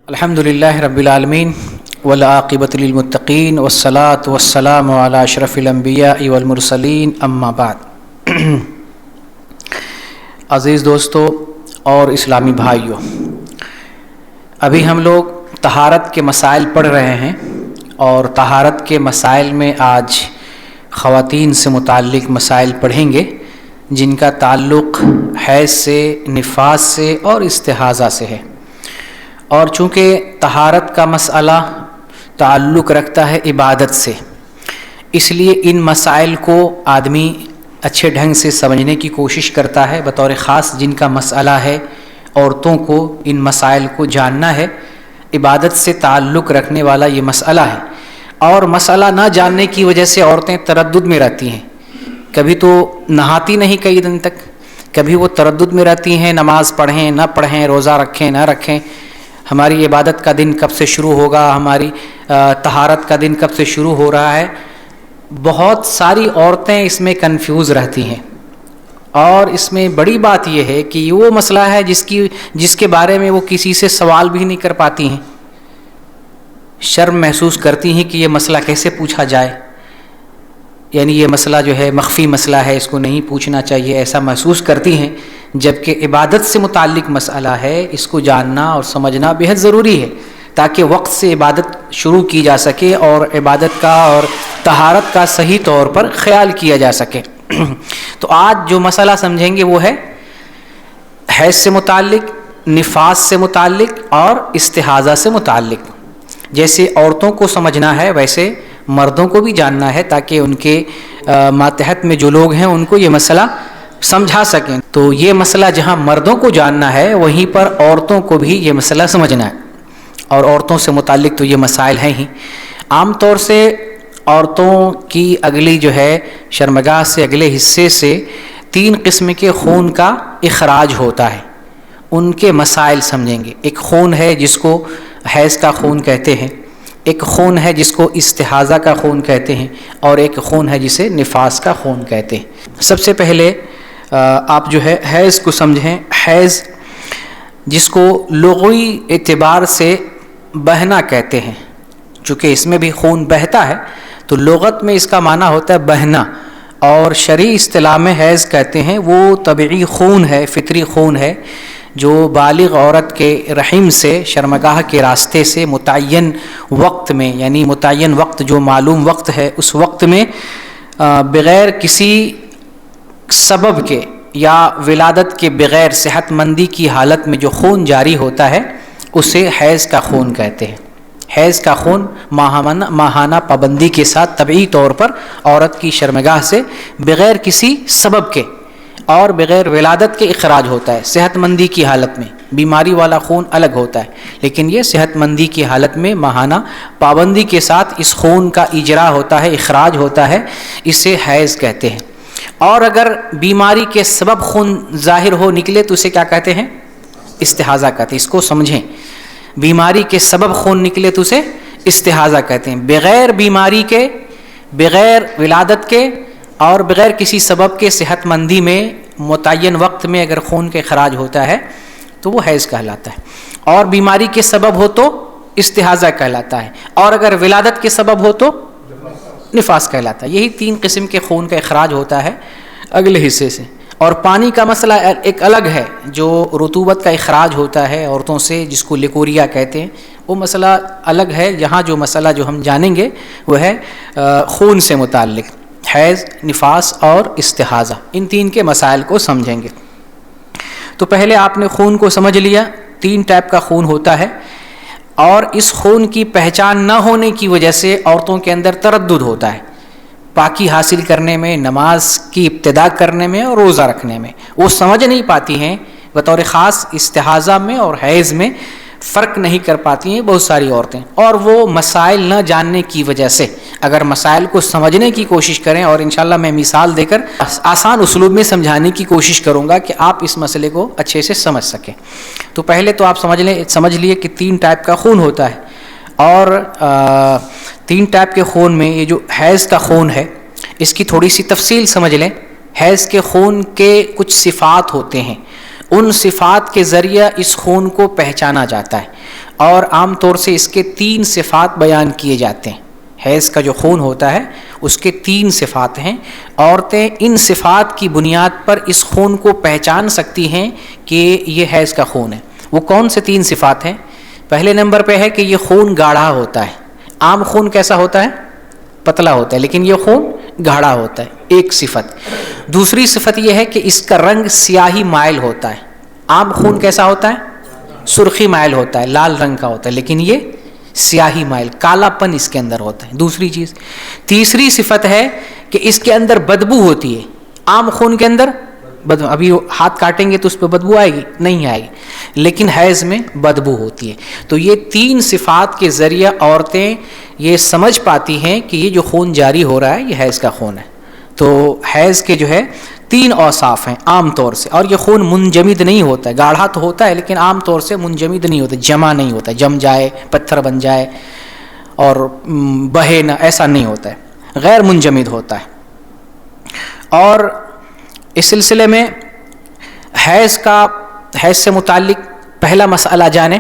الحمدللہ رب العالمین والعاقبۃ للمتقین والصلاۃ والسلام علی اشرف الانبیاء والمرسلین اما بعد۔ عزیز دوستو اور اسلامی بھائیوں، ابھی ہم لوگ طہارت کے مسائل پڑھ رہے ہیں اور طہارت کے مسائل میں آج خواتین سے متعلق مسائل پڑھیں گے جن کا تعلق حیض سے، نفاس سے اور استحاضہ سے ہے۔ اور چونکہ طہارت کا مسئلہ تعلق رکھتا ہے عبادت سے، اس لیے ان مسائل کو آدمی اچھے ڈھنگ سے سمجھنے کی کوشش کرتا ہے۔ بطور خاص جن کا مسئلہ ہے، عورتوں کو ان مسائل کو جاننا ہے۔ عبادت سے تعلق رکھنے والا یہ مسئلہ ہے، اور مسئلہ نہ جاننے کی وجہ سے عورتیں تردد میں رہتی ہیں۔ کبھی تو نہاتی نہیں کئی دن تک، کبھی وہ تردد میں رہتی ہیں، نماز پڑھیں نہ پڑھیں، روزہ رکھیں نہ رکھیں، ہماری عبادت کا دن کب سے شروع ہوگا، ہماری طہارت کا دن کب سے شروع ہو رہا ہے۔ بہت ساری عورتیں اس میں کنفیوز رہتی ہیں، اور اس میں بڑی بات یہ ہے کہ وہ مسئلہ ہے جس کے بارے میں وہ کسی سے سوال بھی نہیں کر پاتی ہیں، شرم محسوس کرتی ہیں کہ یہ مسئلہ کیسے پوچھا جائے، یعنی یہ مسئلہ جو ہے مخفی مسئلہ ہے، اس کو نہیں پوچھنا چاہیے، ایسا محسوس کرتی ہیں۔ جبکہ عبادت سے متعلق مسئلہ ہے، اس کو جاننا اور سمجھنا بہت ضروری ہے تاکہ وقت سے عبادت شروع کی جا سکے اور عبادت کا اور طہارت کا صحیح طور پر خیال کیا جا سکے۔ تو آج جو مسئلہ سمجھیں گے وہ ہے حیض سے متعلق، نفاس سے متعلق اور استحاضہ سے متعلق۔ جیسے عورتوں کو سمجھنا ہے ویسے مردوں کو بھی جاننا ہے تاکہ ان کے ماتحت میں جو لوگ ہیں ان کو یہ مسئلہ سمجھا سکیں۔ تو یہ مسئلہ جہاں مردوں کو جاننا ہے وہیں پر عورتوں کو بھی یہ مسئلہ سمجھنا ہے، اور عورتوں سے متعلق تو یہ مسائل ہیں ہی۔ عام طور سے عورتوں کی اگلی جو ہے شرمگاہ سے اگلے حصے سے 3 قسم کے خون کا اخراج ہوتا ہے، ان کے مسائل سمجھیں گے۔ ایک خون ہے جس کو حیض کا خون کہتے ہیں، ایک خون ہے جس کو استحاضہ کا خون کہتے ہیں، اور ایک خون ہے جسے نفاس کا خون کہتے ہیں۔ سب سے پہلے آپ جو ہے حیض کو سمجھیں۔ حیض جس کو لغوی اعتبار سے بہنا کہتے ہیں، چونکہ اس میں بھی خون بہتا ہے تو لغت میں اس کا معنی ہوتا ہے بہنا، اور شرعی اصطلاح میں حیض کہتے ہیں وہ طبعی خون ہے، فطری خون ہے جو بالغ عورت کے رحم سے شرمگاہ کے راستے سے متعین وقت میں، یعنی متعین وقت جو معلوم وقت ہے، اس وقت میں بغیر کسی سبب کے یا ولادت کے بغیر صحت مندی کی حالت میں جو خون جاری ہوتا ہے اسے حیض کا خون کہتے ہیں۔ حیض کا خون ماہانہ پابندی کے ساتھ طبعی طور پر عورت کی شرمگاہ سے بغیر کسی سبب کے اور بغیر ولادت کے اخراج ہوتا ہے۔ صحت مندی کی حالت میں بیماری والا خون الگ ہوتا ہے، لیکن یہ صحت مندی کی حالت میں ماہانہ پابندی کے ساتھ اس خون کا اجرا ہوتا ہے، اخراج ہوتا ہے، اسے حیض کہتے ہیں۔ اور اگر بیماری کے سبب خون ظاہر ہو نکلے تو اسے کیا کہتے ہیں؟ استحاضہ کہتے ہیں۔ اس کو سمجھیں، بیماری کے سبب خون نکلے تو اسے استحاضہ کہتے ہیں۔ بغیر بیماری کے، بغیر ولادت کے اور بغیر کسی سبب کے صحت مندی میں متعین وقت میں اگر خون کا اخراج ہوتا ہے تو وہ حیض کہلاتا ہے، اور بیماری کے سبب ہو تو استحاضہ کہلاتا ہے، اور اگر ولادت کے سبب ہو تو نفاس کہلاتا ہے۔ یہی 3 قسم کے خون کا اخراج ہوتا ہے اگلے حصے سے۔ اور پانی کا مسئلہ ایک الگ ہے، جو رطوبت کا اخراج ہوتا ہے عورتوں سے، جس کو لیکوریا کہتے ہیں، وہ مسئلہ الگ ہے۔ یہاں جو مسئلہ جو ہم جانیں گے وہ ہے خون سے متعلق، حیض، نفاس اور استحاضہ، ان 3 کے مسائل کو سمجھیں گے۔ تو پہلے آپ نے خون کو سمجھ لیا، 3 ٹائپ کا خون ہوتا ہے، اور اس خون کی پہچان نہ ہونے کی وجہ سے عورتوں کے اندر تردد ہوتا ہے پاکی حاصل کرنے میں، نماز کی ابتدا کرنے میں اور روزہ رکھنے میں۔ وہ سمجھ نہیں پاتی ہیں، بطور خاص استحاضہ میں اور حیض میں فرق نہیں کر پاتی ہیں بہت ساری عورتیں، اور وہ مسائل نہ جاننے کی وجہ سے اگر مسائل کو سمجھنے کی کوشش کریں، اور انشاءاللہ میں مثال دے کر آسان اسلوب میں سمجھانے کی کوشش کروں گا کہ آپ اس مسئلے کو اچھے سے سمجھ سکیں۔ تو پہلے تو آپ سمجھ لیے کہ 3 ٹائپ کا خون ہوتا ہے، اور 3 ٹائپ کے خون میں یہ جو حیض کا خون ہے اس کی تھوڑی سی تفصیل سمجھ لیں۔ حیض کے خون کے کچھ صفات ہوتے ہیں، ان صفات کے ذریعہ اس خون کو پہچانا جاتا ہے، اور عام طور سے اس کے 3 صفات بیان کیے جاتے ہیں۔ حیض کا جو خون ہوتا ہے اس کے 3 صفات ہیں۔ عورتیں ان صفات کی بنیاد پر اس خون کو پہچان سکتی ہیں کہ یہ حیض کا خون ہے۔ وہ کون سے 3 صفات ہیں؟ پہلے نمبر پہ ہے کہ یہ خون گاڑھا ہوتا ہے۔ عام خون کیسا ہوتا ہے؟ پتلا ہوتا ہے، لیکن یہ خون گاڑھا ہوتا ہے، ایک صفت۔ دوسری صفت یہ ہے کہ اس کا رنگ سیاہی مائل ہوتا ہے۔ عام خون کیسا ہوتا ہے؟ سرخی مائل ہوتا ہے، لال رنگ کا ہوتا ہے، لیکن یہ سیاہی مائل، کالا پن اس کے اندر ہوتا ہے، دوسری چیز۔ تیسری صفت ہے کہ اس کے اندر بدبو ہوتی ہے۔ عام خون کے اندر بدبو، ابھی ہاتھ کاٹیں گے تو اس پہ بدبو آئے گی؟ نہیں آئے گی، لیکن حیض میں بدبو ہوتی ہے۔ تو یہ 3 صفات کے ذریعہ عورتیں یہ سمجھ پاتی ہیں کہ یہ جو خون جاری ہو رہا ہے یہ حیض کا خون ہے۔ تو حیض کے جو ہے 3 اوصاف ہیں عام طور سے، اور یہ خون منجمد نہیں ہوتا ہے، گاڑھا تو ہوتا ہے لیکن عام طور سے منجمد نہیں ہوتا، جمع نہیں ہوتا، جم جائے، پتھر بن جائے اور بہے نہ، ایسا نہیں ہوتا ہے، غیر منجمد ہوتا ہے۔ اور اس سلسلے میں حیض سے متعلق پہلا مسئلہ جانیں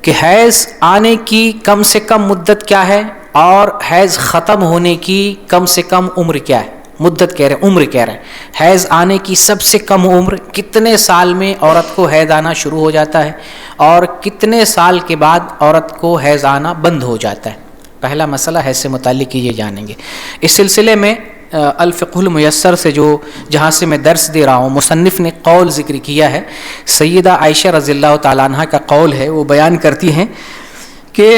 کہ حیض آنے کی کم سے کم مدت کیا ہے، اور حیض ختم ہونے کی کم سے کم عمر کیا ہے۔ مدت کہہ رہے ہیں، عمر کہہ رہے ہیں۔ حیض آنے کی سب سے کم عمر کتنے سال میں عورت کو حیض آنا شروع ہو جاتا ہے، اور کتنے سال کے بعد عورت کو حیض آنا بند ہو جاتا ہے۔ پہلا مسئلہ حیض سے متعلق یہ جانیں گے۔ اس سلسلے میں الفقہ المیسر سے جہاں سے میں درس دے رہا ہوں، مصنف نے قول ذکر کیا ہے، سیدہ عائشہ رضی اللہ تعالیٰ عنہ کا قول ہے۔ وہ بیان کرتی ہیں کہ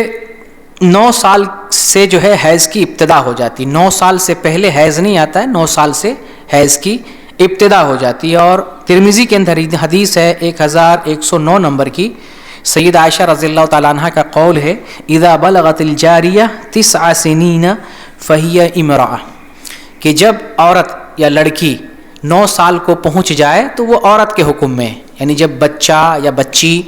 9 سال سے جو ہے حیض کی ابتدا ہو جاتی، 9 سال سے پہلے حیض نہیں آتا ہے، 9 سال سے حیض کی ابتدا ہو جاتی ہے۔ اور ترمذی کے اندر حدیث ہے 1109 نمبر کی، سیدہ عائشہ رضی اللہ تعالیٰ عنہ کا قول ہے، اذا بلغت الجاریہ 9 سنین فہی امرأہ، کہ جب عورت یا لڑکی 9 سال کو پہنچ جائے تو وہ عورت کے حکم میں ہے، یعنی جب بچہ یا بچی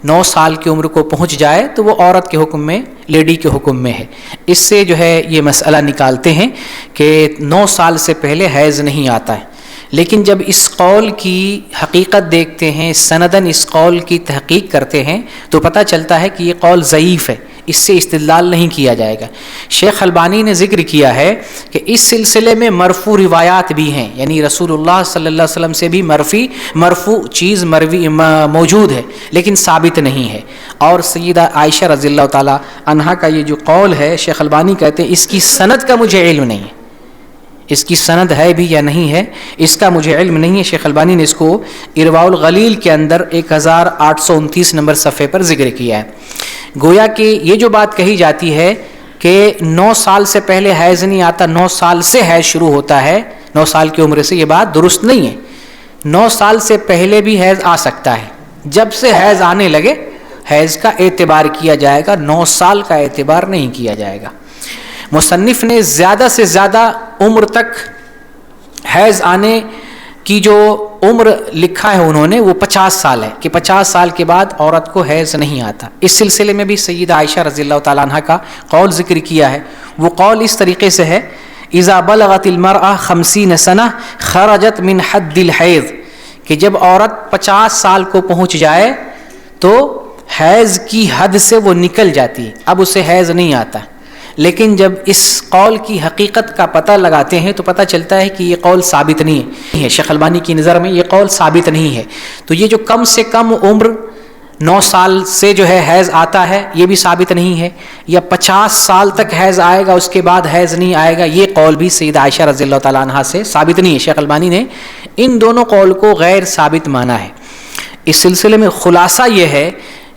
9 سال کی عمر کو پہنچ جائے تو وہ عورت کے حکم میں، لیڈی کے حکم میں ہے۔ اس سے جو ہے یہ مسئلہ نکالتے ہیں کہ 9 سال سے پہلے حیض نہیں آتا ہے۔ لیکن جب اس قول کی حقیقت دیکھتے ہیں، سندن اس قول کی تحقیق کرتے ہیں، تو پتہ چلتا ہے کہ یہ قول ضعیف ہے، اس سے استدلال نہیں کیا جائے گا۔ شیخ البانی نے ذکر کیا ہے کہ اس سلسلے میں مرفوع روایات بھی ہیں، یعنی رسول اللہ صلی اللہ علیہ وسلم سے بھی مرفوع چیز موجود ہے، لیکن ثابت نہیں ہے۔ اور سیدہ عائشہ رضی اللہ تعالی عنہا کا یہ جو قول ہے، شیخ البانی کہتے ہیں اس کی سند کا مجھے علم نہیں ہے، اس کی سند ہے بھی یا نہیں ہے اس کا مجھے علم نہیں ہے۔ شیخ البانی نے اس کو ارواء الغلیل کے اندر 1829 نمبر صفحے پر ذکر کیا ہے۔ گویا کہ یہ جو بات کہی جاتی ہے کہ 9 سال سے پہلے حیض نہیں آتا، 9 سال سے حیض شروع ہوتا ہے، 9 سال کی عمر سے، یہ بات درست نہیں ہے۔ 9 سال سے پہلے بھی حیض آ سکتا ہے، جب سے حیض آنے لگے حیض کا اعتبار کیا جائے گا، 9 سال کا اعتبار نہیں کیا جائے گا۔ مصنف نے زیادہ سے زیادہ عمر تک حیض آنے کی جو عمر لکھا ہے انہوں نے وہ 50 سال ہے، کہ 50 سال کے بعد عورت کو حیض نہیں آتا۔ اس سلسلے میں بھی سیدہ عائشہ رضی اللہ تعالیٰ عنہ کا قول ذکر کیا ہے۔ وہ قول اس طریقے سے ہے، اذا بلغت المرأة 50 سنہ خرجت من حد الحیض، کہ جب عورت 50 سال کو پہنچ جائے تو حیض کی حد سے وہ نکل جاتی ہے، اب اسے حیض نہیں آتا۔ لیکن جب اس قول کی حقیقت کا پتہ لگاتے ہیں تو پتہ چلتا ہے کہ یہ قول ثابت نہیں ہے، شیخ البانی کی نظر میں یہ قول ثابت نہیں ہے۔ تو یہ جو کم سے کم عمر 9 سال سے جو ہے حیض آتا ہے یہ بھی ثابت نہیں ہے، یا 50 سال تک حیض آئے گا اس کے بعد حیض نہیں آئے گا، یہ قول بھی سیدہ عائشہ رضی اللہ تعالیٰ عنہ سے ثابت نہیں ہے۔ شیخ البانی نے ان دونوں قول کو غیر ثابت مانا ہے۔ اس سلسلے میں خلاصہ یہ ہے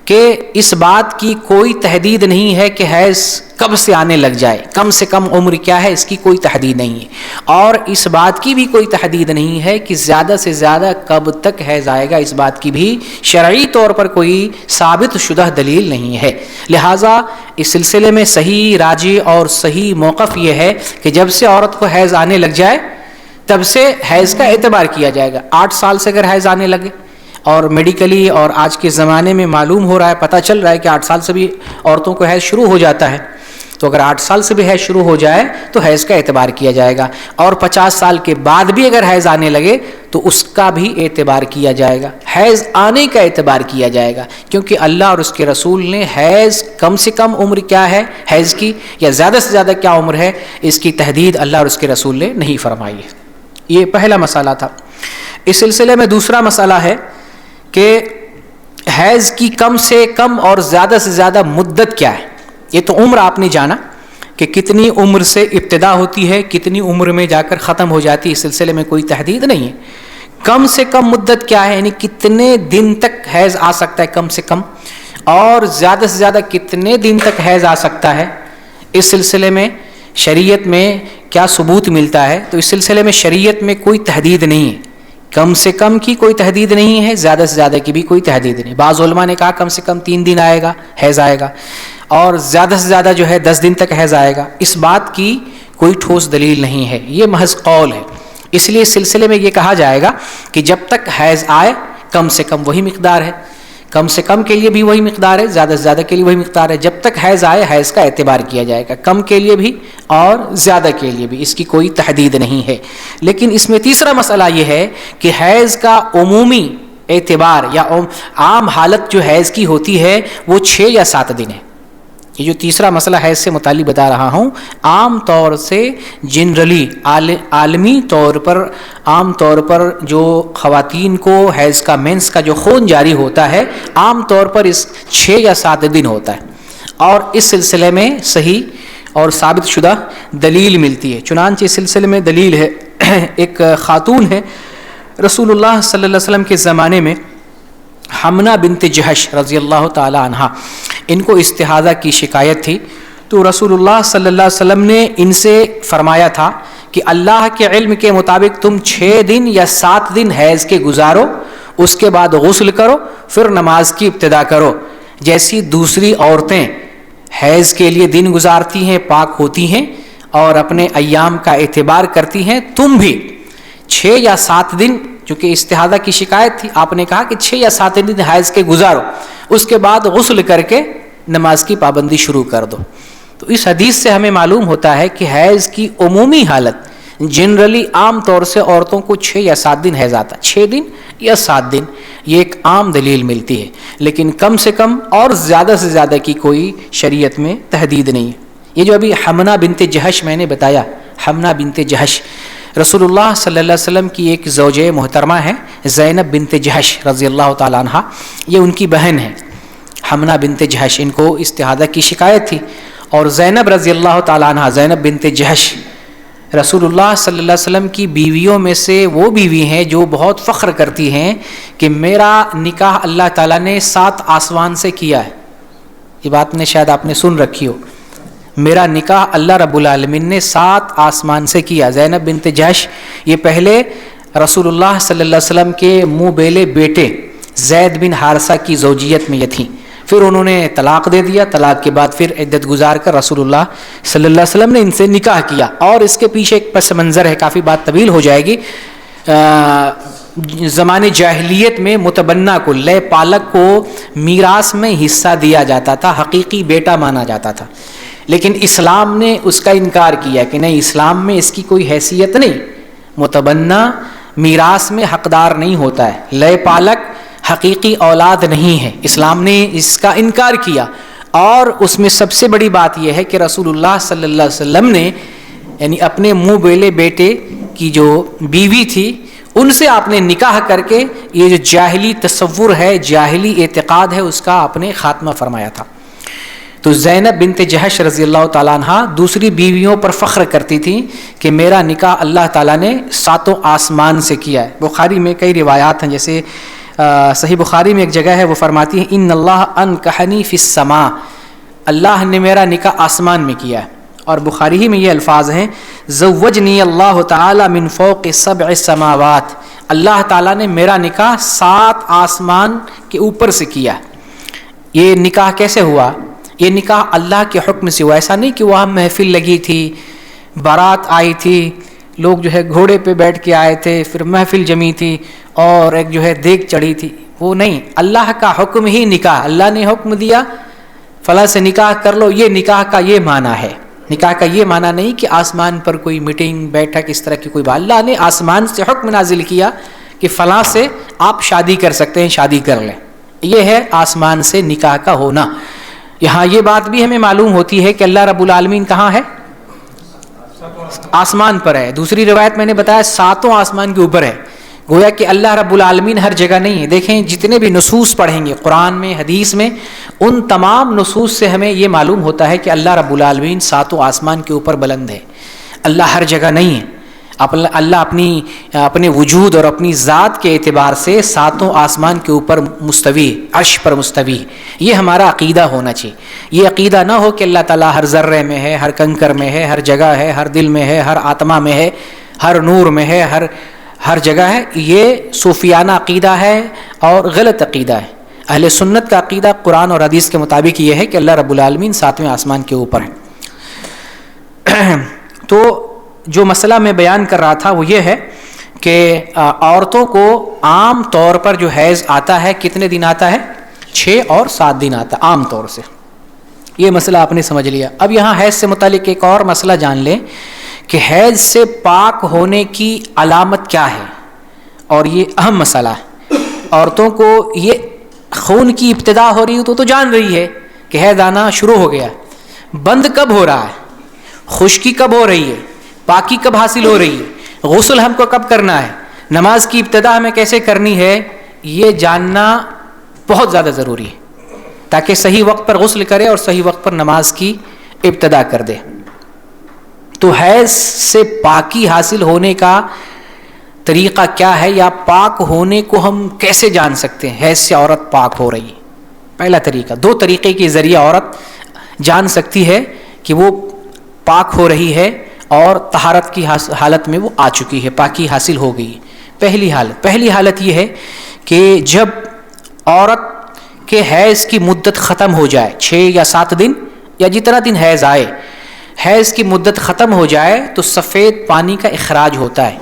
کہ اس بات کی کوئی تحدید نہیں ہے کہ حیض کب سے آنے لگ جائے، کم سے کم عمر کیا ہے اس کی کوئی تحدید نہیں ہے، اور اس بات کی بھی کوئی تحدید نہیں ہے کہ زیادہ سے زیادہ کب تک حیض آئے گا، اس بات کی بھی شرعی طور پر کوئی ثابت شدہ دلیل نہیں ہے۔ لہٰذا اس سلسلے میں صحیح راجی اور صحیح موقف یہ ہے کہ جب سے عورت کو حیض آنے لگ جائے تب سے حیض کا اعتبار کیا جائے گا۔ 8 سال سے اگر حیض آنے لگے، اور میڈیکلی اور آج کے زمانے میں معلوم ہو رہا ہے، پتہ چل رہا ہے کہ 8 سال سے بھی عورتوں کو حیض شروع ہو جاتا ہے، تو اگر 8 سال سے بھی حیض شروع ہو جائے تو حیض کا اعتبار کیا جائے گا، اور 50 سال کے بعد بھی اگر حیض آنے لگے تو اس کا بھی اعتبار کیا جائے گا، حیض آنے کا اعتبار کیا جائے گا، کیونکہ اللہ اور اس کے رسول نے حیض کم سے کم عمر کیا ہے حیض کی یا زیادہ سے زیادہ کیا عمر ہے، اس کی تحدید اللہ اور اس کے رسول نے نہیں فرمائی ہے۔ یہ پہلا مسئلہ تھا۔ اس سلسلے میں دوسرا مسئلہ ہے کہ حیض کی کم سے کم اور زیادہ سے زیادہ مدت کیا ہے۔ یہ تو عمر آپ نے جانا کہ کتنی عمر سے ابتدا ہوتی ہے، کتنی عمر میں جا کر ختم ہو جاتی ہے، اس سلسلے میں کوئی تحدید نہیں ہے۔ کم سے کم مدت کیا ہے، یعنی کتنے دن تک حیض آ سکتا ہے کم سے کم، اور زیادہ سے زیادہ کتنے دن تک حیض آ سکتا ہے، اس سلسلے میں شریعت میں کیا ثبوت ملتا ہے؟ تو اس سلسلے میں شریعت میں کوئی تحدید نہیں ہے، کم سے کم کی کوئی تحدید نہیں ہے، زیادہ سے زیادہ کی بھی کوئی تحدید نہیں۔ بعض علماء نے کہا کم سے کم 3 دن آئے گا حیض آئے گا، اور زیادہ سے زیادہ جو ہے 10 دن تک حیض آئے گا۔ اس بات کی کوئی ٹھوس دلیل نہیں ہے، یہ محض قول ہے۔ اس لیے اس سلسلے میں یہ کہا جائے گا کہ جب تک حیض آئے کم سے کم وہی مقدار ہے، کم سے کم کے لیے بھی وہی مقدار ہے، زیادہ سے زیادہ کے لیے وہی مقدار ہے۔ جب تک حیض آئے حیض کا اعتبار کیا جائے گا، کم کے لیے بھی اور زیادہ کے لیے بھی، اس کی کوئی تحدید نہیں ہے۔ لیکن اس میں تیسرا مسئلہ یہ ہے کہ حیض کا عمومی اعتبار یا عام حالت جو حیض کی ہوتی ہے وہ 6 یا 7 دن ہے۔ یہ جو تیسرا مسئلہ حیض سے متعلق بتا رہا ہوں، عام طور سے جنرلی عالمی طور پر عام طور پر جو خواتین کو حیض کا مینس کا جو خون جاری ہوتا ہے عام طور پر اس 6 یا 7 دن ہوتا ہے، اور اس سلسلے میں صحیح اور ثابت شدہ دلیل ملتی ہے۔ چنانچہ اس سلسلے میں دلیل ہے، ایک خاتون ہے رسول اللہ صلی اللہ علیہ وسلم کے زمانے میں، حمنہ بنت جہش رضی اللہ تعالی عنہا، ان کو استحاضہ کی شکایت تھی، تو رسول اللہ صلی اللہ علیہ وسلم نے ان سے فرمایا تھا کہ اللہ کے علم کے مطابق تم 6 دن یا 7 دن حیض کے گزارو، اس کے بعد غسل کرو، پھر نماز کی ابتدا کرو، جیسی دوسری عورتیں حیض کے لیے دن گزارتی ہیں، پاک ہوتی ہیں اور اپنے ایام کا اعتبار کرتی ہیں، تم بھی 6 یا 7 دن، چونکہ استحاضہ کی شکایت تھی، آپ نے کہا کہ 6 یا 7 دن حیض کے گزارو، اس کے بعد غسل کر کے نماز کی پابندی شروع کر دو۔ تو اس حدیث سے ہمیں معلوم ہوتا ہے کہ حیض کی عمومی حالت جنرلی عام طور سے عورتوں کو 6 یا 7 دن حیض آتا ہے، 6 دن یا 7 دن، یہ ایک عام دلیل ملتی ہے، لیکن کم سے کم اور زیادہ سے زیادہ کی کوئی شریعت میں تحدید نہیں ہے۔ یہ جو ابھی حمنہ بنت جہش میں نے بتایا، حمنہ بنت جہش رسول اللہ صلی اللہ علیہ وسلم کی ایک زوجہ محترمہ ہے، زینب بنت جہش رضی اللہ تعالی عنہا، یہ ان کی بہن ہے حمنہ بنت جہش، ان کو استحاضہ کی شکایت تھی، اور زینب رضی اللہ تعالی عنہا، زینب بنت جہش رسول اللہ صلی اللہ علیہ وسلم کی بیویوں میں سے وہ بیوی ہیں جو بہت فخر کرتی ہیں کہ میرا نکاح اللہ تعالیٰ نے 7 آسمان سے کیا ہے۔ یہ بات نے شاید آپ نے سن رکھی ہو، میرا نکاح اللہ رب العالمین نے 7 آسمان سے کیا۔ زینب بنت جہش یہ پہلے رسول اللہ صلی اللہ علیہ وسلم کے منہ بیلے بیٹے زید بن حارثہ کی زوجیت میں یہ تھیں، پھر انہوں نے طلاق دے دیا، طلاق کے بعد پھر عدت گزار کر رسول اللہ صلی اللہ علیہ وسلم نے ان سے نکاح کیا، اور اس کے پیچھے ایک پس منظر ہے، کافی بات طویل ہو جائے گی۔ زمانے جاہلیت میں متبنہ کو، لے پالک کو میراث میں حصہ دیا جاتا تھا، حقیقی بیٹا مانا جاتا تھا، لیکن اسلام نے اس کا انکار کیا کہ نہیں، اسلام میں اس کی کوئی حیثیت نہیں، متبنہ میراث میں حقدار نہیں ہوتا ہے، لے پالک حقیقی اولاد نہیں ہے، اسلام نے اس کا انکار کیا۔ اور اس میں سب سے بڑی بات یہ ہے کہ رسول اللہ صلی اللہ علیہ وسلم نے یعنی اپنے منہ بیلے بیٹے کی جو بیوی تھی ان سے آپ نے نکاح کر کے یہ جو جاہلی تصور ہے، جاہلی اعتقاد ہے، اس کا آپ نے خاتمہ فرمایا تھا۔ تو زینب بنت جہش رضی اللہ تعالیٰ عنہ دوسری بیویوں پر فخر کرتی تھیں کہ میرا نکاح اللہ تعالیٰ نے 7 آسمان سے کیا ہے۔ بخاری میں کئی روایات ہیں، جیسے صحیح بخاری میں ایک جگہ ہے، وہ فرماتی ہے ان اللہ انکحنی فی السماء، اللہ نے میرا نکاح آسمان میں کیا ہے، اور بخاری ہی میں یہ الفاظ ہیں زوجنی اللہ تعالی من فوق 7 سماوات، اللہ تعالیٰ نے میرا نکاح 7 آسمان کے اوپر سے کیا۔ یہ نکاح کیسے ہوا؟ یہ نکاح اللہ کے حکم سے ہوا، ایسا نہیں کہ وہاں محفل لگی تھی، بارات آئی تھی، لوگ جو ہے گھوڑے پہ بیٹھ کے آئے تھے، پھر محفل جمی تھی اور ایک جو ہے دیگ چڑھی تھی، وہ نہیں، اللہ کا حکم ہی نکاح، اللہ نے حکم دیا فلاں سے نکاح کر لو، یہ نکاح کا یہ معنی ہے. نکاح کا یہ معنی نہیں کہ آسمان پر کوئی میٹنگ بیٹھک اس طرح کی کوئی بات. اللہ نے آسمان سے حکم نازل کیا کہ فلاں سے آپ شادی کر سکتے ہیں، شادی کر لیں. یہ ہے آسمان سے نکاح کا ہونا. یہاں یہ بات بھی ہمیں معلوم ہوتی ہے کہ اللہ رب العالمین کہاں ہے؟ آسمان پر ہے. دوسری روایت میں نے بتایا 7 آسمان کے اوپر ہے. گویا کہ اللہ رب العالمین ہر جگہ نہیں ہے. دیکھیں جتنے بھی نصوص پڑھیں گے قرآن میں، حدیث میں، ان تمام نصوص سے ہمیں یہ معلوم ہوتا ہے کہ اللہ رب العالمین 7 آسمان کے اوپر بلند ہے. اللہ ہر جگہ نہیں ہے. اللہ اپنے وجود اور اپنی ذات کے اعتبار سے 7 آسمان کے اوپر مستوی، عرش پر مستوی. یہ ہمارا عقیدہ ہونا چاہیے. یہ عقیدہ نہ ہو کہ اللہ تعالیٰ ہر ذرے میں ہے، ہر کنکر میں ہے، ہر جگہ ہے، ہر دل میں ہے، ہر آتما میں ہے، ہر نور میں ہے، ہر جگہ ہے. یہ صوفیانہ عقیدہ ہے اور غلط عقیدہ ہے. اہل سنت کا عقیدہ قرآن اور حدیث کے مطابق یہ ہے کہ اللہ رب العالمین 7ویں آسمان کے اوپر ہے. تو جو مسئلہ میں بیان کر رہا تھا وہ یہ ہے کہ عورتوں کو عام طور پر جو حیض آتا ہے کتنے دن آتا ہے؟ 6 اور 7 دن آتا ہے عام طور سے. یہ مسئلہ آپ نے سمجھ لیا. اب یہاں حیض سے متعلق ایک اور مسئلہ جان لیں کہ حیض سے پاک ہونے کی علامت کیا ہے، اور یہ اہم مسئلہ ہے. عورتوں کو یہ خون کی ابتدا ہو رہی ہے تو جان رہی ہے کہ حیض آنا شروع ہو گیا. بند کب ہو رہا ہے، خشکی کب ہو رہی ہے، پاکی کب حاصل ہو رہی ہے، غسل ہم کو کب کرنا ہے، نماز کی ابتدا ہمیں کیسے کرنی ہے، یہ جاننا بہت زیادہ ضروری ہے تاکہ صحیح وقت پر غسل کرے اور صحیح وقت پر نماز کی ابتدا کر دے. تو حیض سے پاکی حاصل ہونے کا طریقہ کیا ہے، یا پاک ہونے کو ہم کیسے جان سکتے ہیں حیض سے عورت پاک ہو رہی ہے؟ پہلا طریقہ، 2 طریقے کے ذریعے عورت جان سکتی ہے کہ وہ پاک ہو رہی ہے اور طہارت کی حالت میں وہ آ چکی ہے، پاکی حاصل ہو گئی. پہلی حالت یہ ہے کہ جب عورت کے حیض کی مدت ختم ہو جائے، 6 یا 7 دن یا جتنا دن حیض آئے، حیض کی مدت ختم ہو جائے تو سفید پانی کا اخراج ہوتا ہے،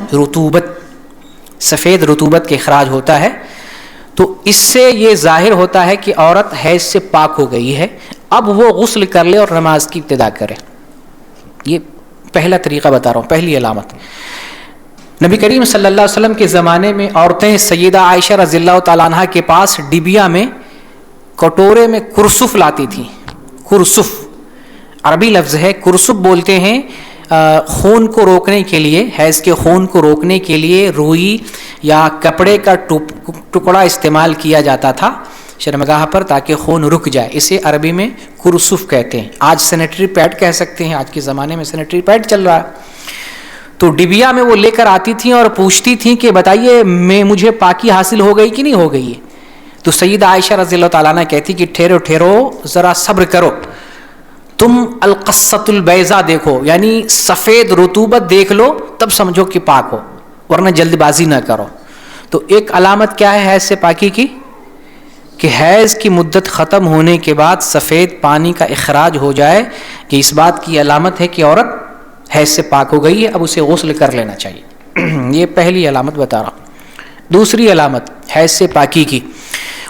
سفید رطوبت کے اخراج ہوتا ہے. تو اس سے یہ ظاہر ہوتا ہے کہ عورت حیض سے پاک ہو گئی ہے. اب وہ غسل کر لے اور نماز کی ابتدا کرے. یہ پہلا طریقہ بتا رہا ہوں، پہلی علامت. نبی کریم صلی اللہ علیہ وسلم کے زمانے میں عورتیں سیدہ عائشہ رضی اللہ تعالیٰ عنہ کے پاس ڈبیا میں، کٹورے میں کرسف لاتی تھیں. کرسف عربی لفظ ہے. کرسف بولتے ہیں خون کو روکنے کے لیے، حیض کے خون کو روکنے کے لیے روئی یا کپڑے کا ٹکڑا استعمال کیا جاتا تھا شرمگاہ پر تاکہ خون رک جائے. اسے عربی میں کرسف کہتے ہیں. آج سینیٹری پیڈ کہہ سکتے ہیں، آج کے زمانے میں سینیٹری پیڈ چل رہا ہے. تو ڈبیا میں وہ لے کر آتی تھیں اور پوچھتی تھیں کہ بتائیے مجھے پاکی حاصل ہو گئی کہ نہیں ہو گئی ہے. تو سیدہ عائشہ رضی اللہ تعالیٰ عنہ کہتی کہ ٹھہرو ذرا صبر کرو، تم القصۃ البیضاء دیکھو، یعنی سفید رطوبت دیکھ لو تب سمجھو کہ پاک ہو، ورنہ جلد بازی نہ کرو. تو ایک علامت کیا ہے حیض سے پاکی کی، کہ حیض کی مدت ختم ہونے کے بعد سفید پانی کا اخراج ہو جائے. کہ اس بات کی علامت ہے کہ عورت حیض سے پاک ہو گئی ہے، اب اسے غسل کر لینا چاہیے. یہ پہلی علامت بتا رہا ہوں. دوسری علامت حیض سے پاکی کی،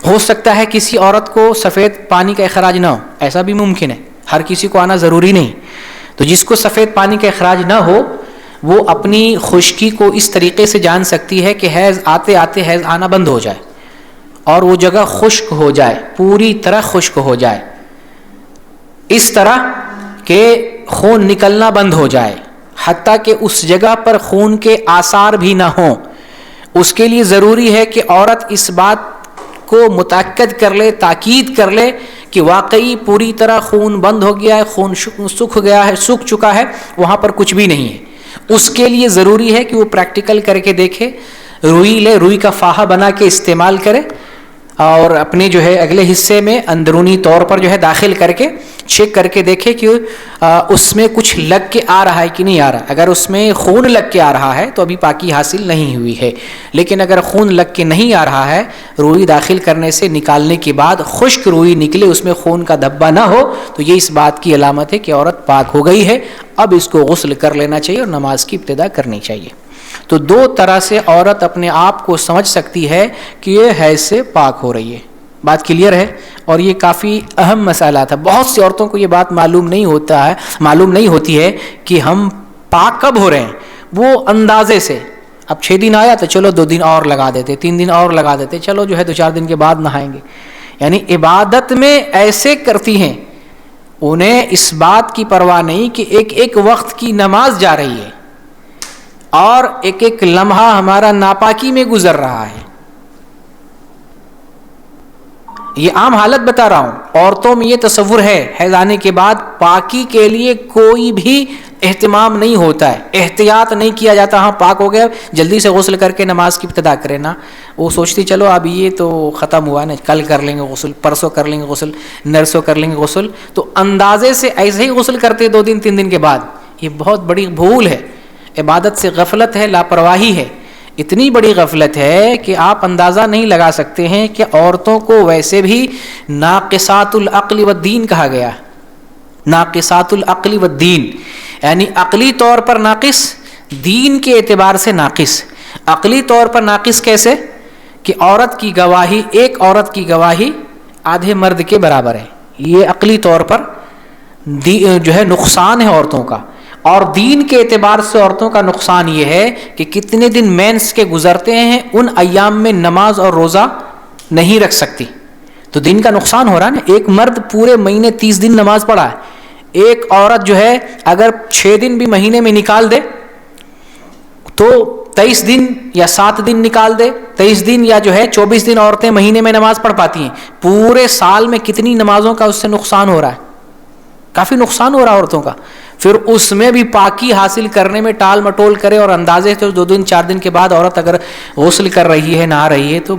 ہو سکتا ہے کسی عورت کو سفید پانی کا اخراج نہ ہو، ایسا بھی ممکن ہے، ہر کسی کو آنا ضروری نہیں. تو جس کو سفید پانی کا اخراج نہ ہو وہ اپنی خشکی کو اس طریقے سے جان سکتی ہے کہ حیض آتے آتے حیض آنا بند ہو جائے اور وہ جگہ خشک ہو جائے، پوری طرح خشک ہو جائے، اس طرح کہ خون نکلنا بند ہو جائے، حتیٰ کہ اس جگہ پر خون کے آثار بھی نہ ہوں. اس کے لیے ضروری ہے کہ عورت اس بات کو متأکد کر لے، تاکید کر لے کہ واقعی پوری طرح خون بند ہو گیا ہے، خون سوکھ چکا ہے، وہاں پر کچھ بھی نہیں ہے. اس کے لیے ضروری ہے کہ وہ پریکٹیکل کر کے دیکھے، روئی کا فاہا بنا کے استعمال کرے اور اپنے جو ہے اگلے حصے میں اندرونی طور پر جو ہے داخل کر کے چیک کر کے دیکھے کہ اس میں کچھ لگ کے آ رہا ہے کہ نہیں آ رہا. اگر اس میں خون لگ کے آ رہا ہے تو ابھی پاکی حاصل نہیں ہوئی ہے. لیکن اگر خون لگ کے نہیں آ رہا ہے، روئی داخل کرنے سے نکالنے کے بعد خشک روئی نکلے، اس میں خون کا دھبا نہ ہو، تو یہ اس بات کی علامت ہے کہ عورت پاک ہو گئی ہے. اب اس کو غسل کر لینا چاہیے اور نماز کی ابتدا کرنی چاہیے. تو 2 طرح سے عورت اپنے آپ کو سمجھ سکتی ہے کہ یہ حیض سے پاک ہو رہی ہے. بات کلیئر ہے؟ اور یہ کافی اہم مسئلہ تھا. بہت سی عورتوں کو یہ بات معلوم نہیں ہوتی ہے کہ ہم پاک کب ہو رہے ہیں. وہ اندازے سے اب 6 دن آیا تو چلو 2 دن اور لگا دیتے, 3 دن اور لگا دیتے, چلو جو ہے 2-4 دن کے بعد نہائیں گے. یعنی عبادت میں ایسے کرتی ہیں, انہیں اس بات کی پرواہ نہیں کہ ایک ایک وقت کی نماز جا رہی ہے اور ایک ایک لمحہ ہمارا ناپاکی میں گزر رہا ہے. یہ عام حالت بتا رہا ہوں. عورتوں میں یہ تصور ہے حیض آنے کے بعد پاکی کے لیے کوئی بھی اہتمام نہیں ہوتا ہے, احتیاط نہیں کیا جاتا. ہاں پاک ہو گیا جلدی سے غسل کر کے نماز کی ابتدا کرے نا. وہ سوچتی چلو اب یہ تو ختم ہوا نا, کل کر لیں گے غسل, پرسوں کر لیں گے غسل, نرسوں کر لیں گے غسل. تو اندازے سے ایسے ہی غسل کرتے 2 دن 3 دن کے بعد. یہ بہت بڑی بھول ہے, عبادت سے غفلت ہے, لاپرواہی ہے. اتنی بڑی غفلت ہے کہ آپ اندازہ نہیں لگا سکتے ہیں کہ عورتوں کو ویسے بھی ناقصات العقل والدین کہا گیا. ناقصات العقل والدین یعنی عقلی طور پر ناقص, دین کے اعتبار سے ناقص. عقلی طور پر ناقص کیسے؟ کہ عورت کی گواہی, ایک عورت کی گواہی آدھے مرد کے برابر ہے. یہ عقلی طور پر جو ہے نقصان ہے عورتوں کا. اور دین کے اعتبار سے عورتوں کا نقصان یہ ہے کہ کتنے دن مینس کے گزرتے ہیں, ان ایام میں نماز اور روزہ نہیں رکھ سکتی. تو دین کا نقصان ہو رہا ہے نا. ایک مرد پورے مہینے 30 دن نماز پڑھا ہے, ایک عورت جو ہے اگر 6 دن بھی مہینے میں نکال دے تو 23 دن یا 7 دن نکال دے, 23 دن یا جو ہے 24 دن عورتیں مہینے میں نماز پڑھ پاتی ہیں. پورے سال میں کتنی نمازوں کا اس سے نقصان ہو رہا ہے, کافی نقصان ہو رہا ہے عورتوں کا. پھر اس میں بھی پاکی حاصل کرنے میں ٹال مٹول کرے اور اندازے سے 2 دن 4 دن کے بعد عورت اگر غسل کر رہی ہے, نہا رہی ہے, تو